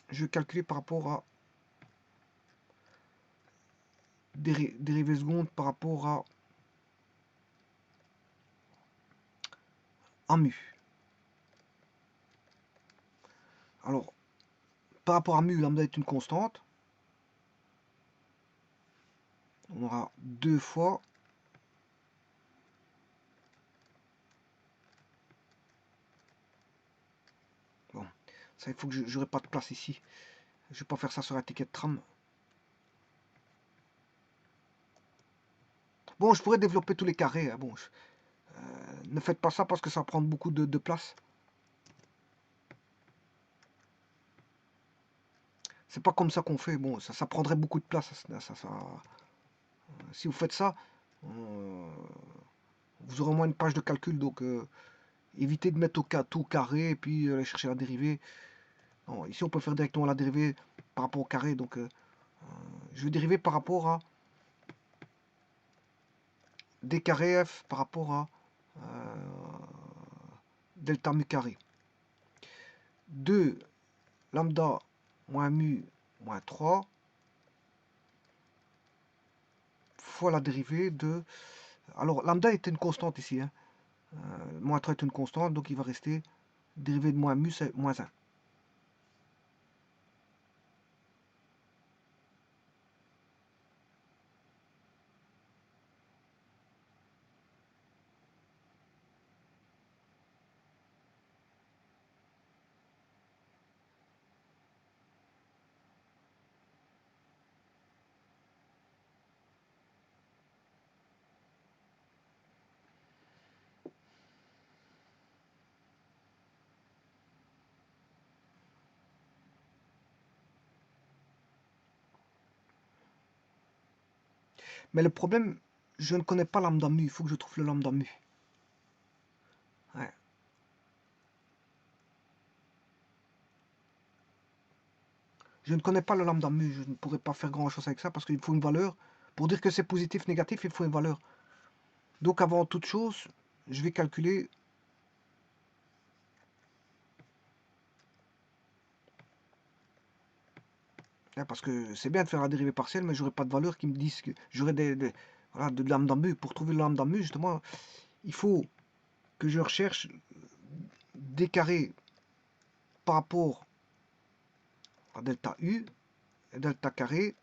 Je vais calculer par rapport à dérivée seconde par rapport à mu. Alors, par rapport à mu, lambda est une constante. On aura deux fois bon, ça il faut que j'aurai pas de place ici. Je vais pas faire ça sur un ticket de tram. Bon, je pourrais développer tous les carrés. Hein. Bon, ne faites pas ça parce que ça va prendre beaucoup de place. C'est pas comme ça qu'on fait. Bon, ça prendrait beaucoup de place. Si vous faites ça, vous aurez au moins une page de calcul. Donc, évitez de mettre tout carré et puis aller chercher la dérivée. Non, ici, on peut faire directement la dérivée par rapport au carré. Donc, je vais dériver par rapport à d carré f par rapport à delta mu carré. 2 lambda moins mu moins 3 fois la dérivée de... Alors, lambda est une constante ici. Hein. Moins 3 est une constante, donc il va rester dérivée de moins mu, c'est moins 1. Mais le problème, je ne connais pas lambda mu, il faut que je trouve le lambda mu. Ouais. Je ne connais pas le lambda mu, je ne pourrais pas faire grand chose avec ça parce qu'il faut une valeur. Pour dire que c'est positif, négatif, il faut une valeur. Donc avant toute chose, je vais calculer parce que c'est bien de faire la dérivée partielle, mais j'aurai pas de valeur qui me disent que j'aurai voilà, de lambda mu. Pour trouver le lambda mu, justement, il faut que je recherche d carré par rapport à delta u et delta carré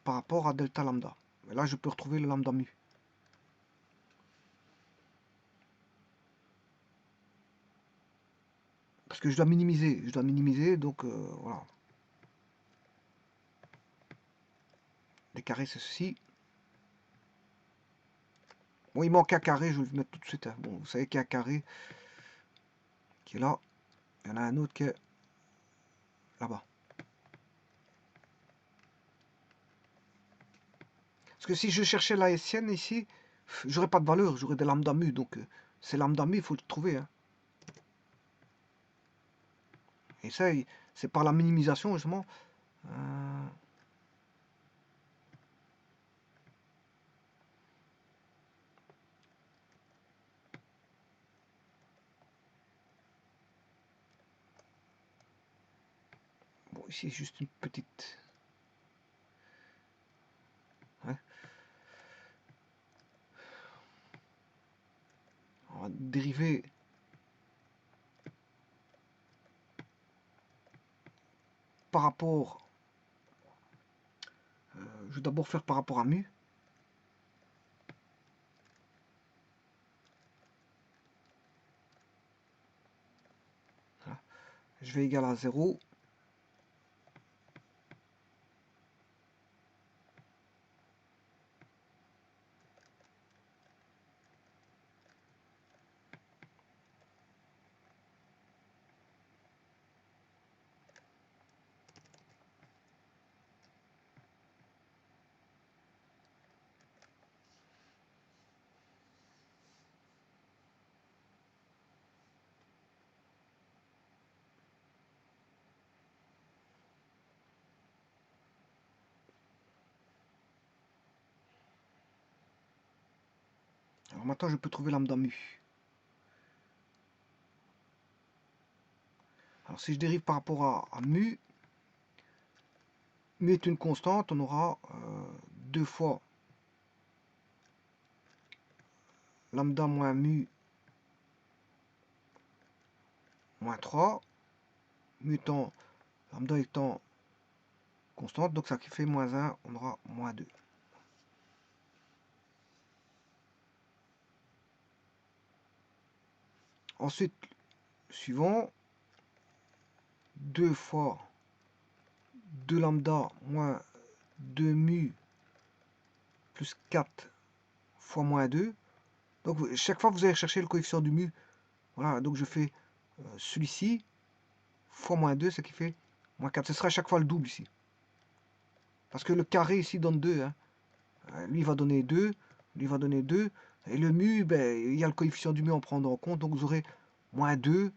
par rapport à delta lambda. Et là, je peux retrouver le lambda mu. Parce que je dois minimiser, donc voilà. D carré, c'est ceci. Bon, il manque un carré, je vais le mettre tout de suite. Hein. Bon, vous savez qu'il y a un carré qui est là. Il y en a un autre qui est là-bas. Parce que si je cherchais la hessienne ici, j'aurais pas de valeur, j'aurais des lambda mu. Donc, c'est lambda mu, il faut le trouver. Hein. Et ça, c'est par la minimisation, justement. Bon, ici, juste une petite... Ouais. On va dériver par rapport... je vais d'abord faire par rapport à mu. Voilà. Je vais égaler à 0. Alors maintenant, je peux trouver lambda mu. Alors si je dérive par rapport à mu, mu est une constante, on aura 2 fois lambda moins mu moins 3, mu étant, lambda étant constante, donc ça qui fait moins 1, on aura moins 2. Ensuite, suivant, 2 fois 2 lambda moins 2 mu plus 4 fois moins 2. Donc chaque fois, vous allez chercher le coefficient du mu. Voilà, donc je fais celui-ci fois moins 2, ce qui fait moins 4. Ce sera à chaque fois le double ici. Parce que le carré ici donne 2. Hein. Lui va donner 2, lui va donner 2. Et le mu, ben, il y a le coefficient du mu en prendre en compte. Donc vous aurez moins 2,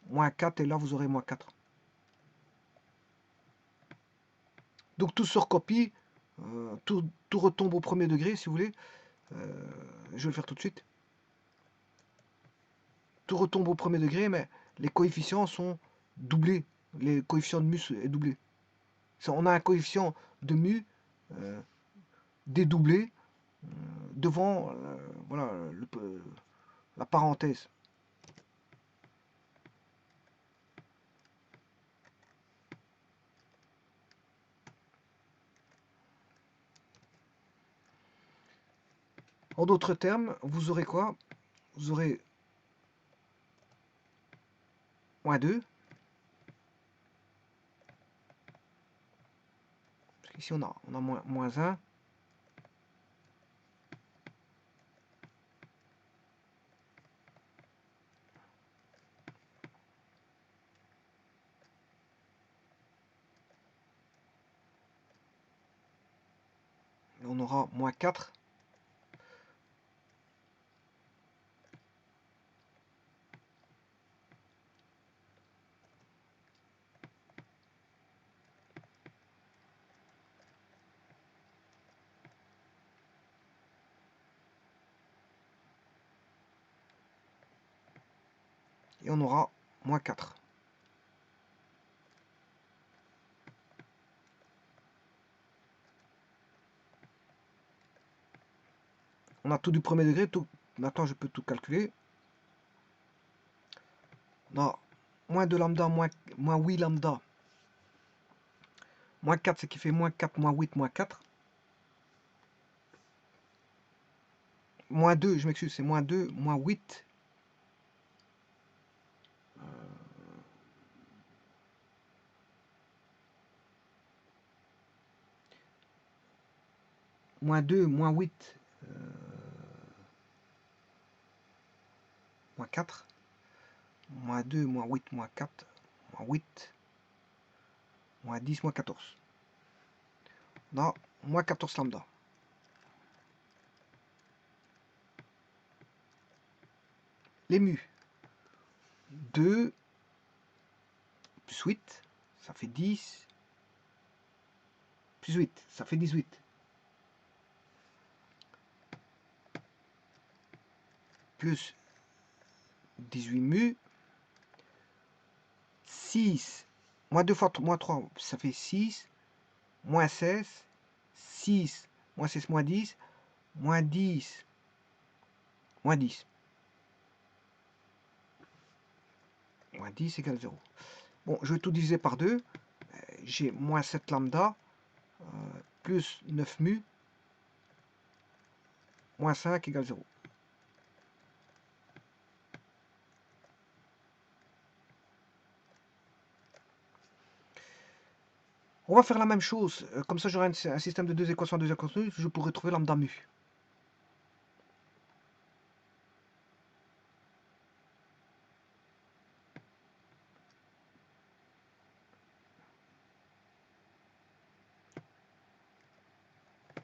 moins 4, et là vous aurez moins 4. Donc tout se recopie, tout retombe au premier degré si vous voulez. Je vais le faire tout de suite. Tout retombe au premier degré, mais les coefficients sont doublés. Les coefficients de mu est doublé. On a un coefficient de mu dédoublé devant voilà, la parenthèse. En d'autres termes, vous aurez quoi? Vous aurez moins 2. Parce qu'ici, on a moins 1. Et on aura moins 4. Et on aura moins 4. On a tout du premier degré. Tout. Maintenant, je peux tout calculer. On a moins 2 lambda, moins 8 lambda. Moins 4, ce qui fait moins 4, moins 8, moins 4. Moins 2, je m'excuse, c'est moins 2, moins 8. Moins 2, moins 8, moins 4. Moins 2, moins 8, moins 4, moins 8, moins 10, moins 14. Non, moins 14 lambda. Les mu. 2 plus 8, ça fait 10. Plus 8, ça fait 18. Plus 18 mu. 6. Moins 2 fois moins 3, ça fait 6. Moins 16. 6. Moins 6, moins 10. Moins 10. Moins 10. Moins 10 égale 0. Bon, je vais tout diviser par 2. J'ai moins 7 lambda. Plus 9 mu. Moins 5 égale 0. On va faire la même chose. Comme ça, j'aurai un système de deux équations à deux équations. Je pourrais trouver lambda mu.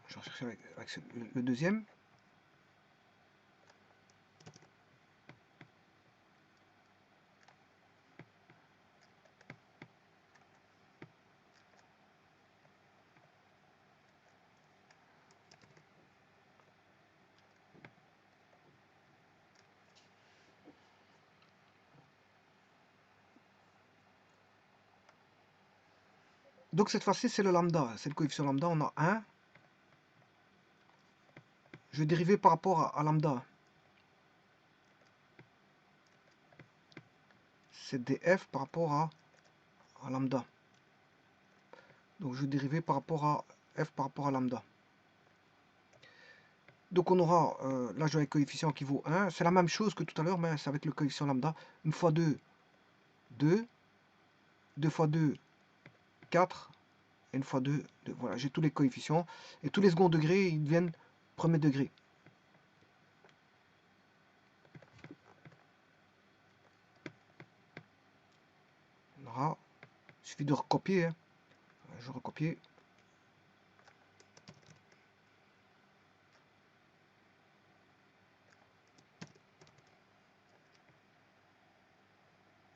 Je vais chercher avec le deuxième. Donc cette fois-ci, c'est le lambda, c'est le coefficient lambda, on a 1. Je vais dériver par rapport à lambda. C'est df par rapport à lambda. Donc je vais dériver par rapport à f par rapport à lambda. Donc on aura, là j'ai un coefficient qui vaut 1. C'est la même chose que tout à l'heure, mais c'est avec le coefficient lambda. Une fois 2, 2. 2 fois 2, 4. Et une fois 2, 2. Voilà, j'ai tous les coefficients. Et tous les seconds degrés, ils deviennent premier degré. On aura, il suffit de recopier. Hein. Je recopie.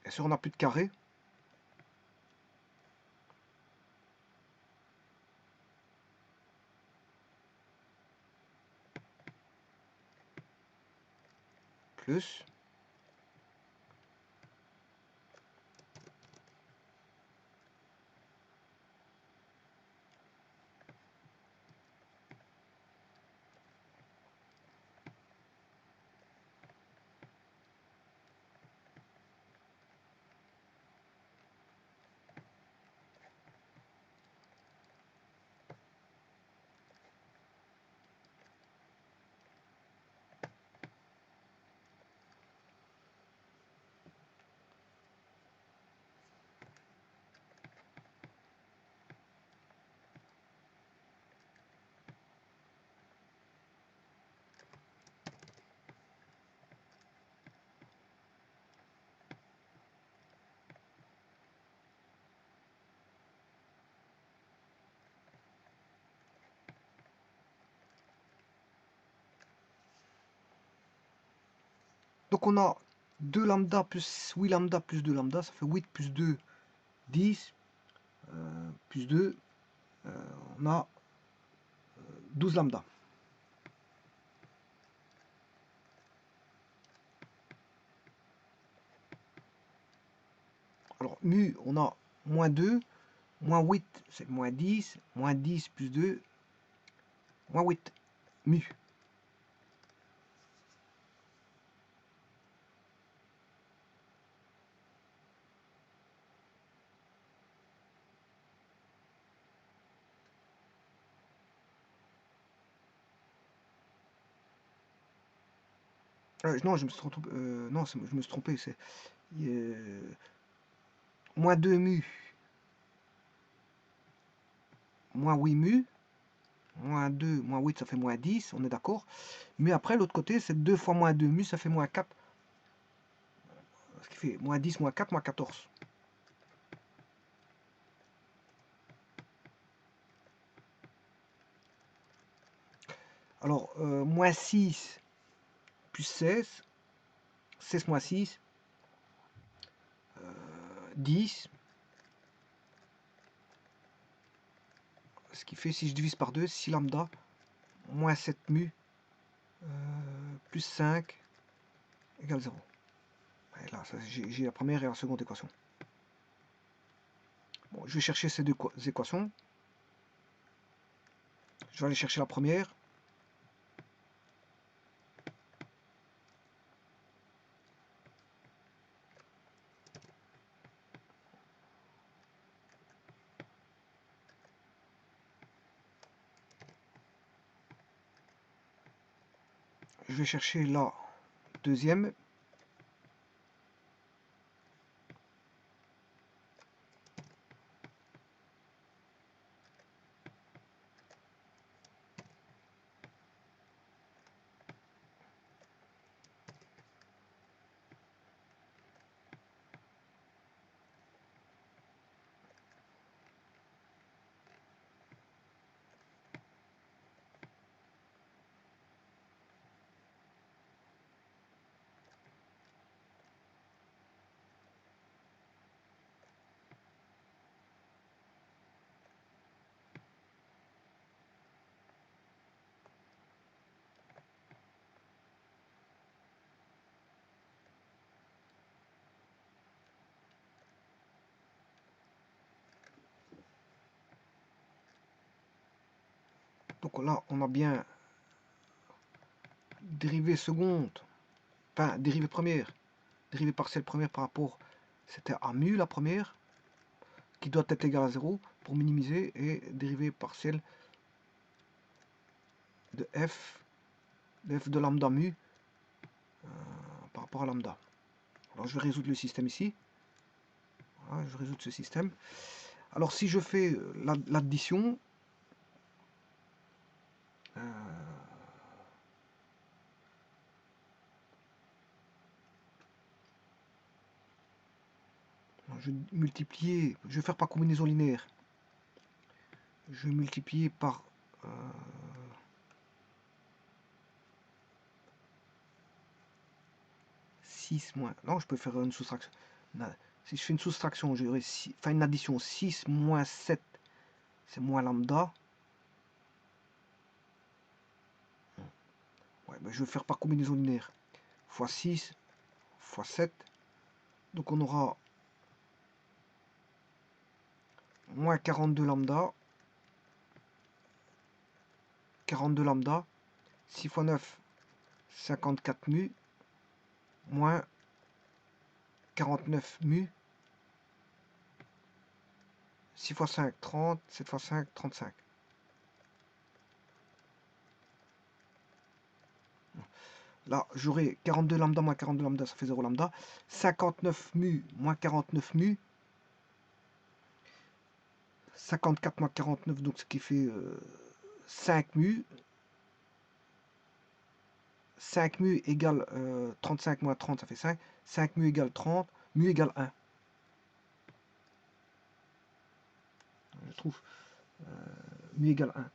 Et si on n'a plus de carré, plus, donc on a 2 lambda plus 8 lambda plus 2 lambda, ça fait 8 plus 2, 10, plus 2, on a 12 lambda. Alors mu, on a moins 2, moins 8, c'est moins 10 plus 2, moins 8, mu. Non, je me suis trompé. Non, je me suis trompé. C'est moins 2 mu, moins 8 mu, moins 2, moins 8, ça fait moins 10, on est d'accord. Mais après, l'autre côté, c'est 2 fois moins 2 mu, ça fait moins 4. Ce qui fait moins 10, moins 4, moins 14. Alors, moins 6 plus 16, 16 moins 6, 10. Ce qui fait, si je divise par 2, 6 lambda, moins 7 mu, plus 5, égale 0. Et là, j'ai la première et la seconde équation. Bon, je vais chercher ces deux équations. Je vais aller chercher la première. Je vais chercher la deuxième. Donc là, on a bien dérivée seconde, enfin dérivée première, dérivée partielle première par rapport, c'était à mu la première, qui doit être égale à 0 pour minimiser, et dérivée partielle de f de lambda mu par rapport à lambda. Alors je vais résoudre le système ici. Voilà, je résoudre ce système. Alors si je fais l'addition, je vais multiplier, je vais faire par combinaison linéaire. Je vais multiplier par 6 moins... Non, je peux faire une soustraction. Si je fais une soustraction, j'aurai enfin une addition 6 moins 7, c'est moins lambda. Ouais, ben je vais faire par combinaison linéaire. Fois 6, fois 7. Donc on aura moins 42 lambda. 42 lambda. 6 fois 9, 54 mu. Moins 49 mu. 6 fois 5, 30. 7 fois 5, 35. Là, j'aurai 42 lambda moins 42 lambda, ça fait 0 lambda. 59 mu moins 49 mu. 54 moins 49, donc ce qui fait 5 mu. 5 mu égale 35 moins 30, ça fait 5. 5 mu égale 30. Mu égale 1. Je trouve mu égale 1.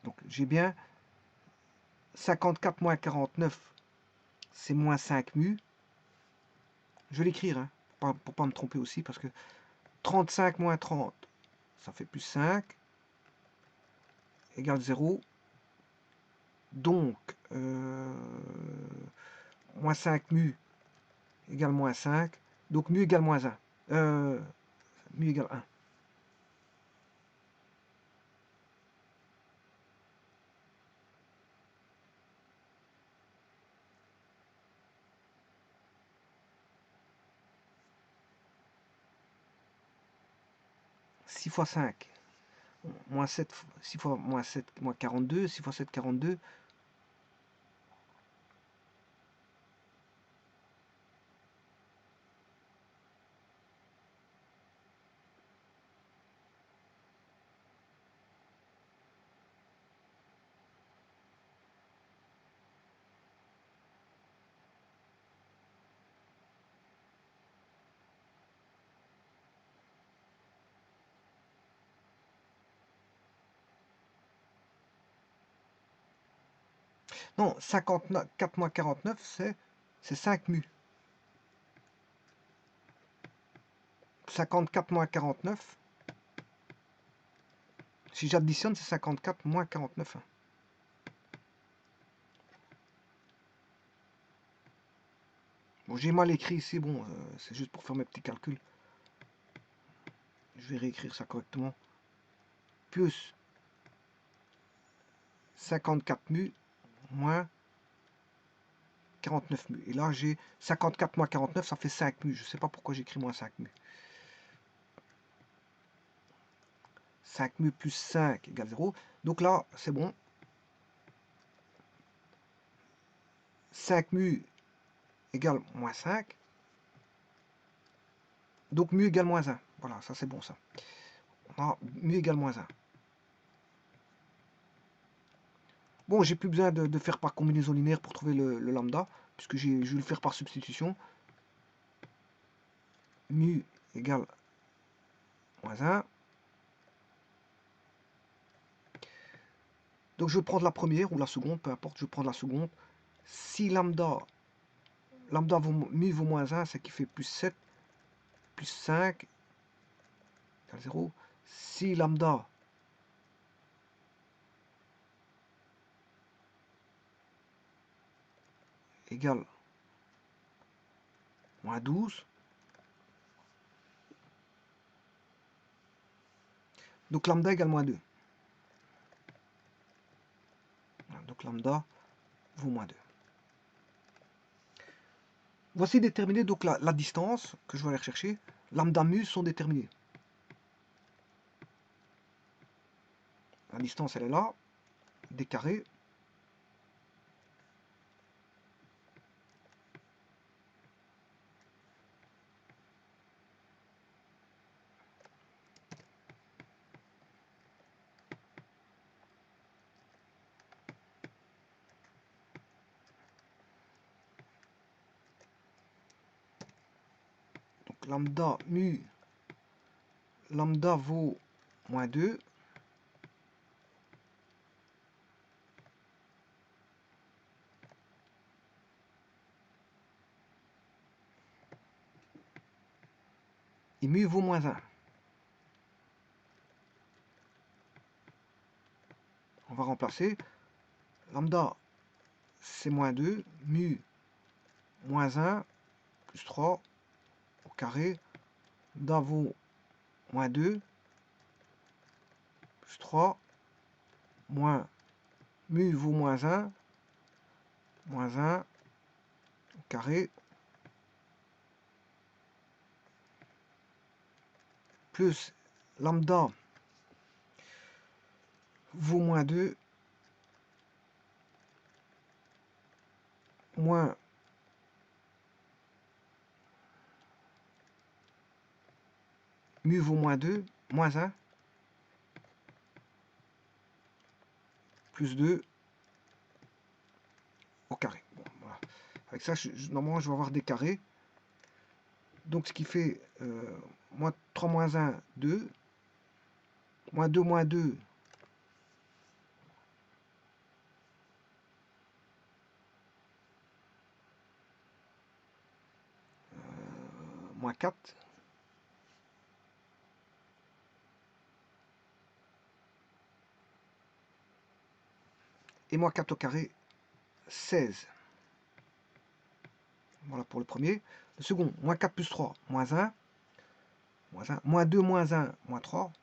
Donc j'ai bien 54 moins 49, c'est moins 5 mu. Je vais l'écrire, hein, pour pas me tromper aussi, parce que 35 moins 30, ça fait plus 5, égale 0. Donc, moins 5 mu égale moins 5. Donc, mu égale moins 1. Mu égale 1. Six fois 5, moins 7, 6 fois moins 7, moins 42, 6 fois 7, 42. Non, 54 moins 49, c'est 5 mu. 54 moins 49, si j'additionne, c'est 54 moins 49. Hein. Bon, j'ai mal écrit ici, bon, c'est juste pour faire mes petits calculs. Je vais réécrire ça correctement. Plus 54 mu moins 49 mu. Et là, j'ai 54 moins 49, ça fait 5 mu. Je ne sais pas pourquoi j'écris moins 5 mu. 5 mu plus 5 égale 0. Donc là, c'est bon. 5 mu égale moins 5. Donc mu égale moins 1. Voilà, ça c'est bon ça. On a mu égale moins 1. Bon, j'ai plus besoin de faire par combinaison linéaire pour trouver le lambda, puisque je vais le faire par substitution. Mu égale moins 1. Donc je vais prendre la première ou la seconde, peu importe, je vais prendre la seconde. Si lambda mu vaut moins 1, c'est qui fait plus 7, plus 5, égale 0. Si lambda égale moins 12, Donc lambda égale moins 2. Donc lambda vaut moins 2. Voici déterminé donc la distance que je vais aller rechercher. Lambda mu sont déterminés. La distance elle est là. D carré. Donc lambda mu, lambda vaut moins 2. Et mu vaut moins 1. On va remplacer. Lambda, c'est moins 2. Mu, moins 1, plus 3, au carré. Da vaut moins 2, plus 3, moins mu vaut moins 1, au carré, plus lambda vaut moins 2, moins mu vaut moins 2, moins 1, plus 2 au carré. Bon, voilà. Avec ça, normalement, je vais avoir des carrés. Donc, ce qui fait moins 3 moins 1, 2. Moins 2, moins 4. Et moins 4 au carré, 16. Voilà pour le premier. Le second, moins 4 plus 3, moins 1. Moins 2, moins 1, moins 3.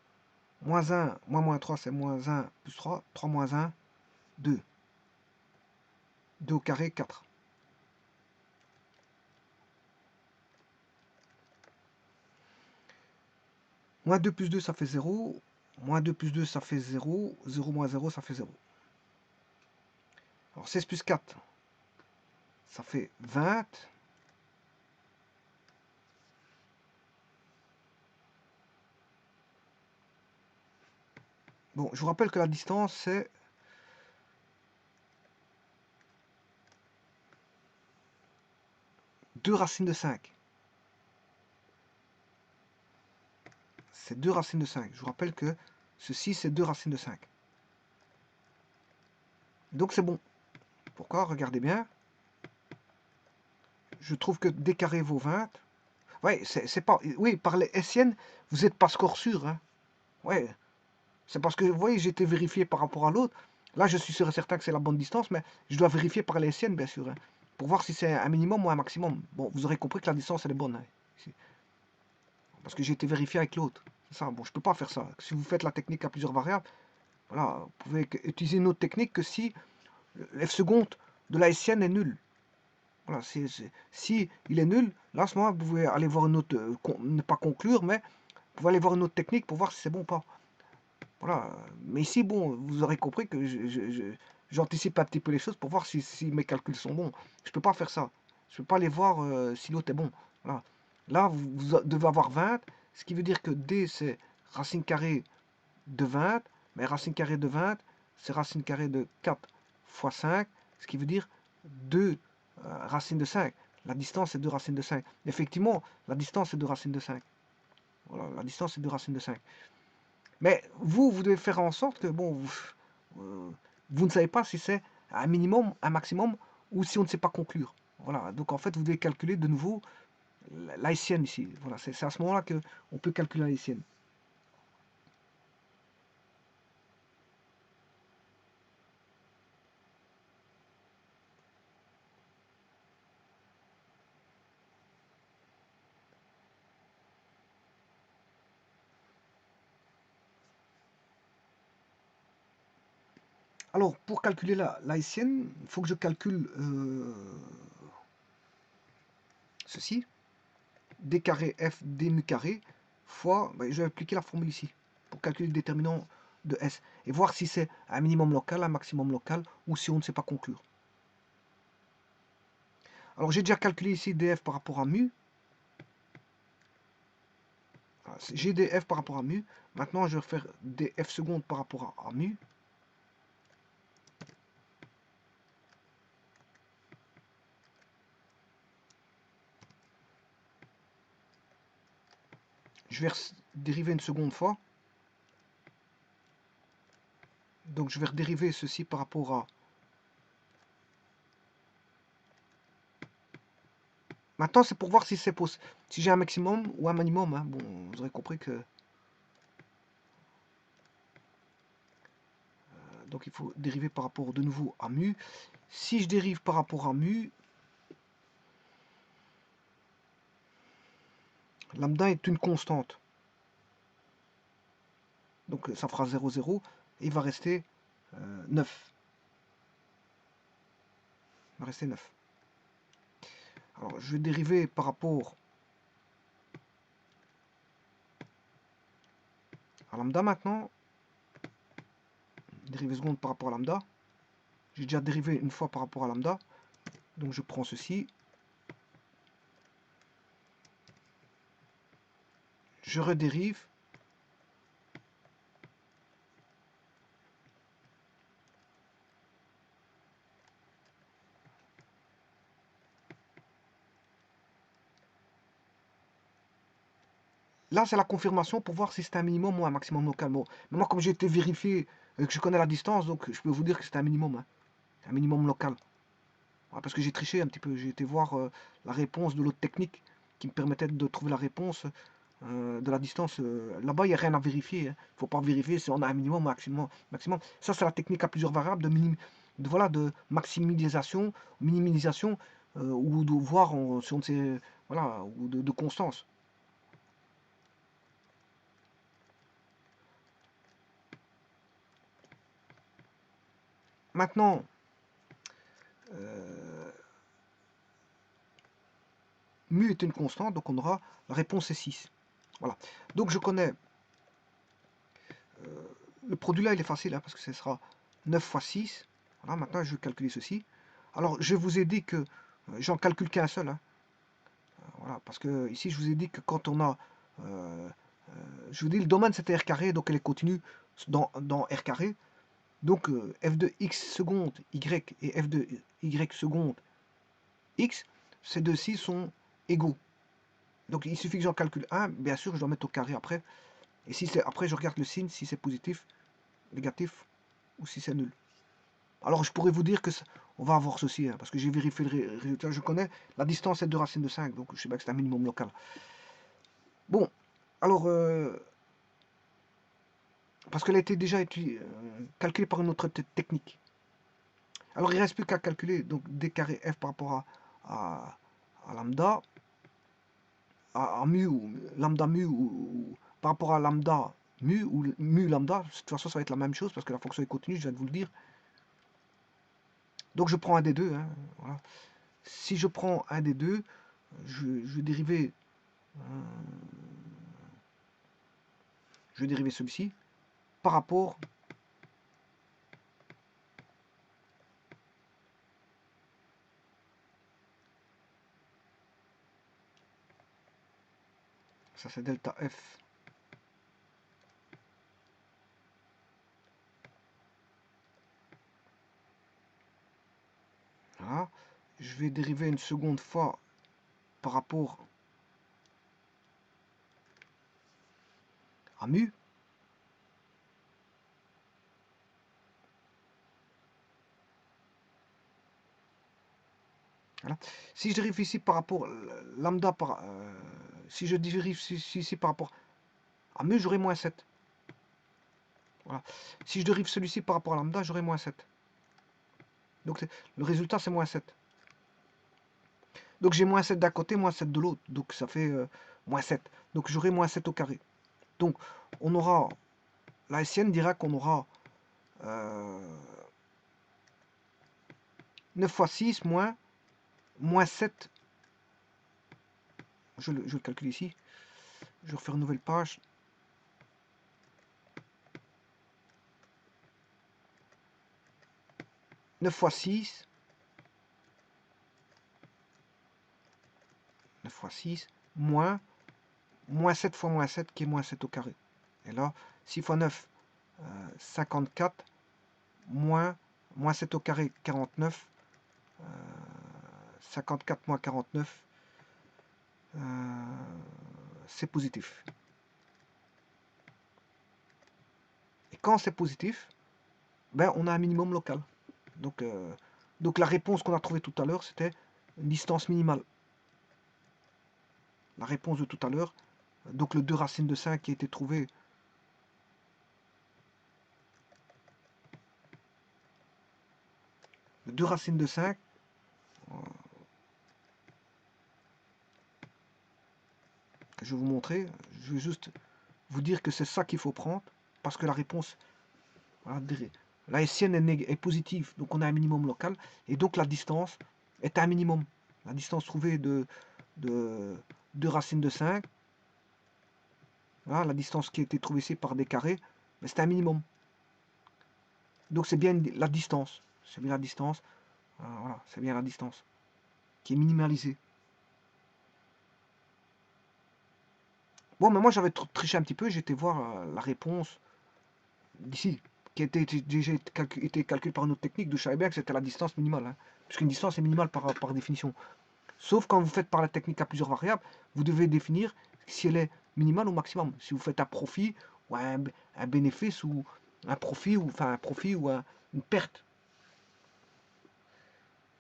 Moins 1, moins 3, c'est moins 1 plus 3. 3 moins 1, 2. 2 au carré, 4. Moins 2 plus 2, ça fait 0. Moins 2 plus 2, ça fait 0. 0 moins 0, ça fait 0. Alors 16 plus 4, ça fait 20. Bon, je vous rappelle que la distance, c'est 2 racines de 5. C'est 2 racines de 5. Je vous rappelle que ceci, c'est 2 racines de 5. Donc c'est bon. Pourquoi? Regardez bien. Je trouve que d carré vaut 20. Ouais, c'est pas... Oui, par les SN, vous n'êtes pas score sûr. Hein. Ouais, c'est parce que, vous voyez, j'ai été vérifié par rapport à l'autre. Là, je suis sûr et certain que c'est la bonne distance, mais je dois vérifier par les SN, bien sûr. Hein, pour voir si c'est un minimum ou un maximum. Bon, vous aurez compris que la distance, elle est bonne. Hein, ici. Parce que j'ai été vérifié avec l'autre. C'est ça, bon, je peux pas faire ça. Si vous faites la technique à plusieurs variables, voilà, vous pouvez utiliser une autre technique que si f seconde de la SN est nul. Voilà, si il est nul, là, à ce moment, vous pouvez aller voir une autre, ne pas conclure, mais vous pouvez aller voir une autre technique pour voir si c'est bon ou pas. Voilà, mais ici, bon, vous aurez compris que j'anticipe un petit peu les choses pour voir si mes calculs sont bons. Je peux pas faire ça. Je peux pas aller voir si l'autre est bon. Voilà. Là, vous devez avoir 20, ce qui veut dire que D, c'est racine carrée de 20, mais racine carrée de 20, c'est racine carrée de 4 fois 5, ce qui veut dire 2 racines de 5. La distance est 2 racines de 5. Effectivement, la distance est 2 racines de 5. Voilà, la distance est 2 racines de 5. Mais vous devez faire en sorte que, bon, vous ne savez pas si c'est un minimum, un maximum, ou si on ne sait pas conclure. Voilà, donc en fait, vous devez calculer de nouveau la SN ici. Voilà, c'est à ce moment-là qu'on peut calculer la SN. Alors, pour calculer la Hessienne, il faut que je calcule ceci. D carré F D mu carré fois, ben, je vais appliquer la formule ici, pour calculer le déterminant de S, et voir si c'est un minimum local, un maximum local, ou si on ne sait pas conclure. Alors j'ai déjà calculé ici df par rapport à mu. J'ai df par rapport à mu. Maintenant je vais faire df seconde par rapport à mu. Je vais dériver une seconde fois. Donc je vais redériver ceci par rapport à... Maintenant c'est pour voir si c'est possible. Si j'ai un maximum ou un minimum. Hein. Bon, vous aurez compris que... Donc il faut dériver par rapport de nouveau à mu. Si je dérive par rapport à mu, lambda est une constante. Donc ça fera 0, 0. Et il va rester 9. Il va rester 9. Alors je vais dériver par rapport à lambda maintenant. Dérivé seconde par rapport à lambda. J'ai déjà dérivé une fois par rapport à lambda. Donc je prends ceci. Je redérive. Là, c'est la confirmation pour voir si c'est un minimum ou un maximum local. Bon, mais moi, comme j'ai été vérifié, que je connais la distance, donc je peux vous dire que c'est un minimum. Hein. Un minimum local. Ouais, parce que j'ai triché un petit peu. J'ai été voir la réponse de l'autre technique qui me permettait de trouver la réponse de la distance. Là-bas, il n'y a rien à vérifier. Il ne faut pas vérifier si on a un minimum ou un maximum. Ça, c'est la technique à plusieurs variables voilà, de maximisation, minimisation, ou de voir si on sait, voilà, ou de constance. Maintenant, mu est une constante, donc on aura la réponse est 6. Voilà. Donc je connais le produit là, il est facile, hein, parce que ce sera 9 fois 6. Voilà, maintenant je vais calculer ceci. Alors je vous ai dit que j'en calcule qu'un seul. Hein. Voilà, parce que ici je vous ai dit que quand on a... je vous dis le domaine c'était R carré, donc elle est continue dans R carré. Donc f de x seconde y et f de y seconde x, ces deux-ci sont égaux. Donc il suffit que j'en calcule un, bien sûr je dois mettre au carré après. Et si c'est après je regarde le signe, si c'est positif, négatif ou si c'est nul. Alors je pourrais vous dire que on va avoir ceci, hein, parce que j'ai vérifié le résultat, je connais, la distance est 2 racines de 5, donc je sais bien que c'est un minimum local. Bon, alors, parce qu'elle a été déjà calculée par une autre technique. Alors il ne reste plus qu'à calculer donc d carré f par rapport à lambda, à mu, ou lambda mu, ou par rapport à lambda mu, ou mu lambda, de toute façon ça va être la même chose, parce que la fonction est continue, je viens de vous le dire. Donc je prends un des deux. Hein, voilà. Si je prends un des deux, je vais dériver, celui-ci par rapport ça c'est delta f voilà. Je vais dériver une seconde fois par rapport à mu. Voilà. Si je dérive ici par rapport lambda par si je dérive ici par rapport à mu, j'aurai moins 7. Voilà. Si je dérive celui-ci par rapport à lambda, j'aurai moins 7. Donc le résultat c'est moins 7. Donc j'ai moins 7 d'un côté, moins 7 de l'autre. Donc ça fait moins 7. Donc j'aurai moins 7 au carré. Donc on aura, la SN dira qu'on aura 9 fois 6 moins 7. Je le calcule ici. Je vais refaire une nouvelle page. « 9 fois 6. 9 fois 6. Moins 7 fois moins 7 qui est moins 7 au carré. Et là, 6 fois 9, 54. Moins 7 au carré, 49. 54 moins 49. C'est positif. Et quand c'est positif, ben, on a un minimum local. Donc la réponse qu'on a trouvée tout à l'heure, c'était une distance minimale. La réponse de tout à l'heure, donc le 2 racine de 5 qui a été trouvé. Le 2 racine de 5, que je vais vous montrer. Je vais juste vous dire que c'est ça qu'il faut prendre, parce que la réponse, voilà, la hessienne est positive, donc on a un minimum local, et donc la distance est un minimum. La distance trouvée de 2 racines de 5, voilà, la distance qui a été trouvée ici par des carrés, mais c'est un minimum. Donc c'est bien la distance, c'est bien la distance, voilà, c'est bien la distance qui est minimalisée. Bon, mais moi j'avais triché un petit peu, j'étais voir la réponse d'ici, qui a déjà été calculée par une autre technique, d'où je savais bien que c'était la distance minimale, hein, puisqu'une distance est minimale par définition. Sauf quand vous faites par la technique à plusieurs variables, vous devez définir si elle est minimale ou maximum. Si vous faites un profit ou un bénéfice ou un profit ou enfin un profit ou une perte.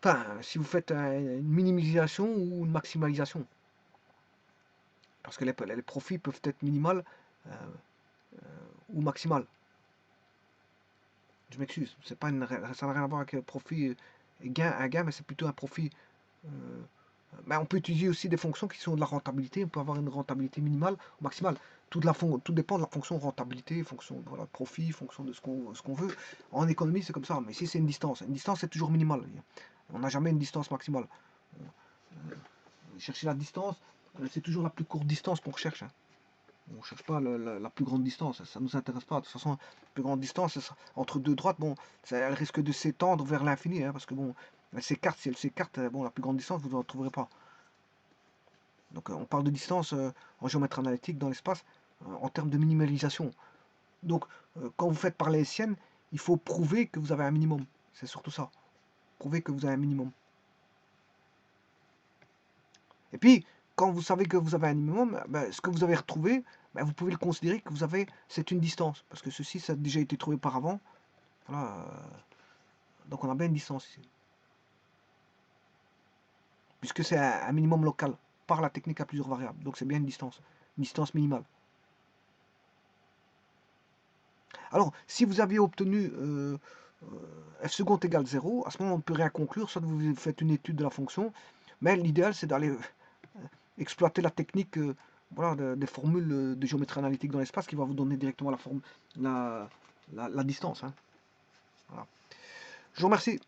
Enfin, si vous faites une minimisation ou une maximalisation. Parce que les profits peuvent être minimales ou maximales. Je m'excuse, c'est pas ça n'a rien à voir avec profit et gain, un gain, mais c'est plutôt un profit. Mais on peut utiliser aussi des fonctions qui sont de la rentabilité. On peut avoir une rentabilité minimale ou maximale. Tout dépend de la fonction rentabilité, fonction voilà, profit, fonction de ce qu'on veut. En économie, c'est comme ça. Mais si c'est une distance c'est toujours minimale. On n'a jamais une distance maximale. Chercher la distance, c'est toujours la plus courte distance qu'on recherche. Hein. On ne cherche pas la plus grande distance, ça ne nous intéresse pas. De toute façon, la plus grande distance, entre deux droites, bon, elle risque de s'étendre vers l'infini, hein, parce que bon, elle s'écarte, si elle s'écarte, bon, la plus grande distance, vous n'en trouverez pas. Donc on parle de distance en géométrie analytique dans l'espace, en termes de minimalisation. Donc quand vous faites par les hessiennes, il faut prouver que vous avez un minimum. C'est surtout ça. Prouver que vous avez un minimum. Et puis, quand vous savez que vous avez un minimum, ben, ce que vous avez retrouvé, ben, vous pouvez le considérer que c'est une distance. Parce que ceci, ça a déjà été trouvé par avant. Voilà, donc on a bien une distance ici. Puisque c'est un minimum local par la technique à plusieurs variables. Donc c'est bien une distance minimale. Alors, si vous aviez obtenu f second égale 0, à ce moment on ne peut rien conclure, soit vous faites une étude de la fonction, mais l'idéal c'est d'aller exploiter la technique voilà, des formules de géométrie analytique dans l'espace qui va vous donner directement la distance. Hein. Voilà. Je vous remercie.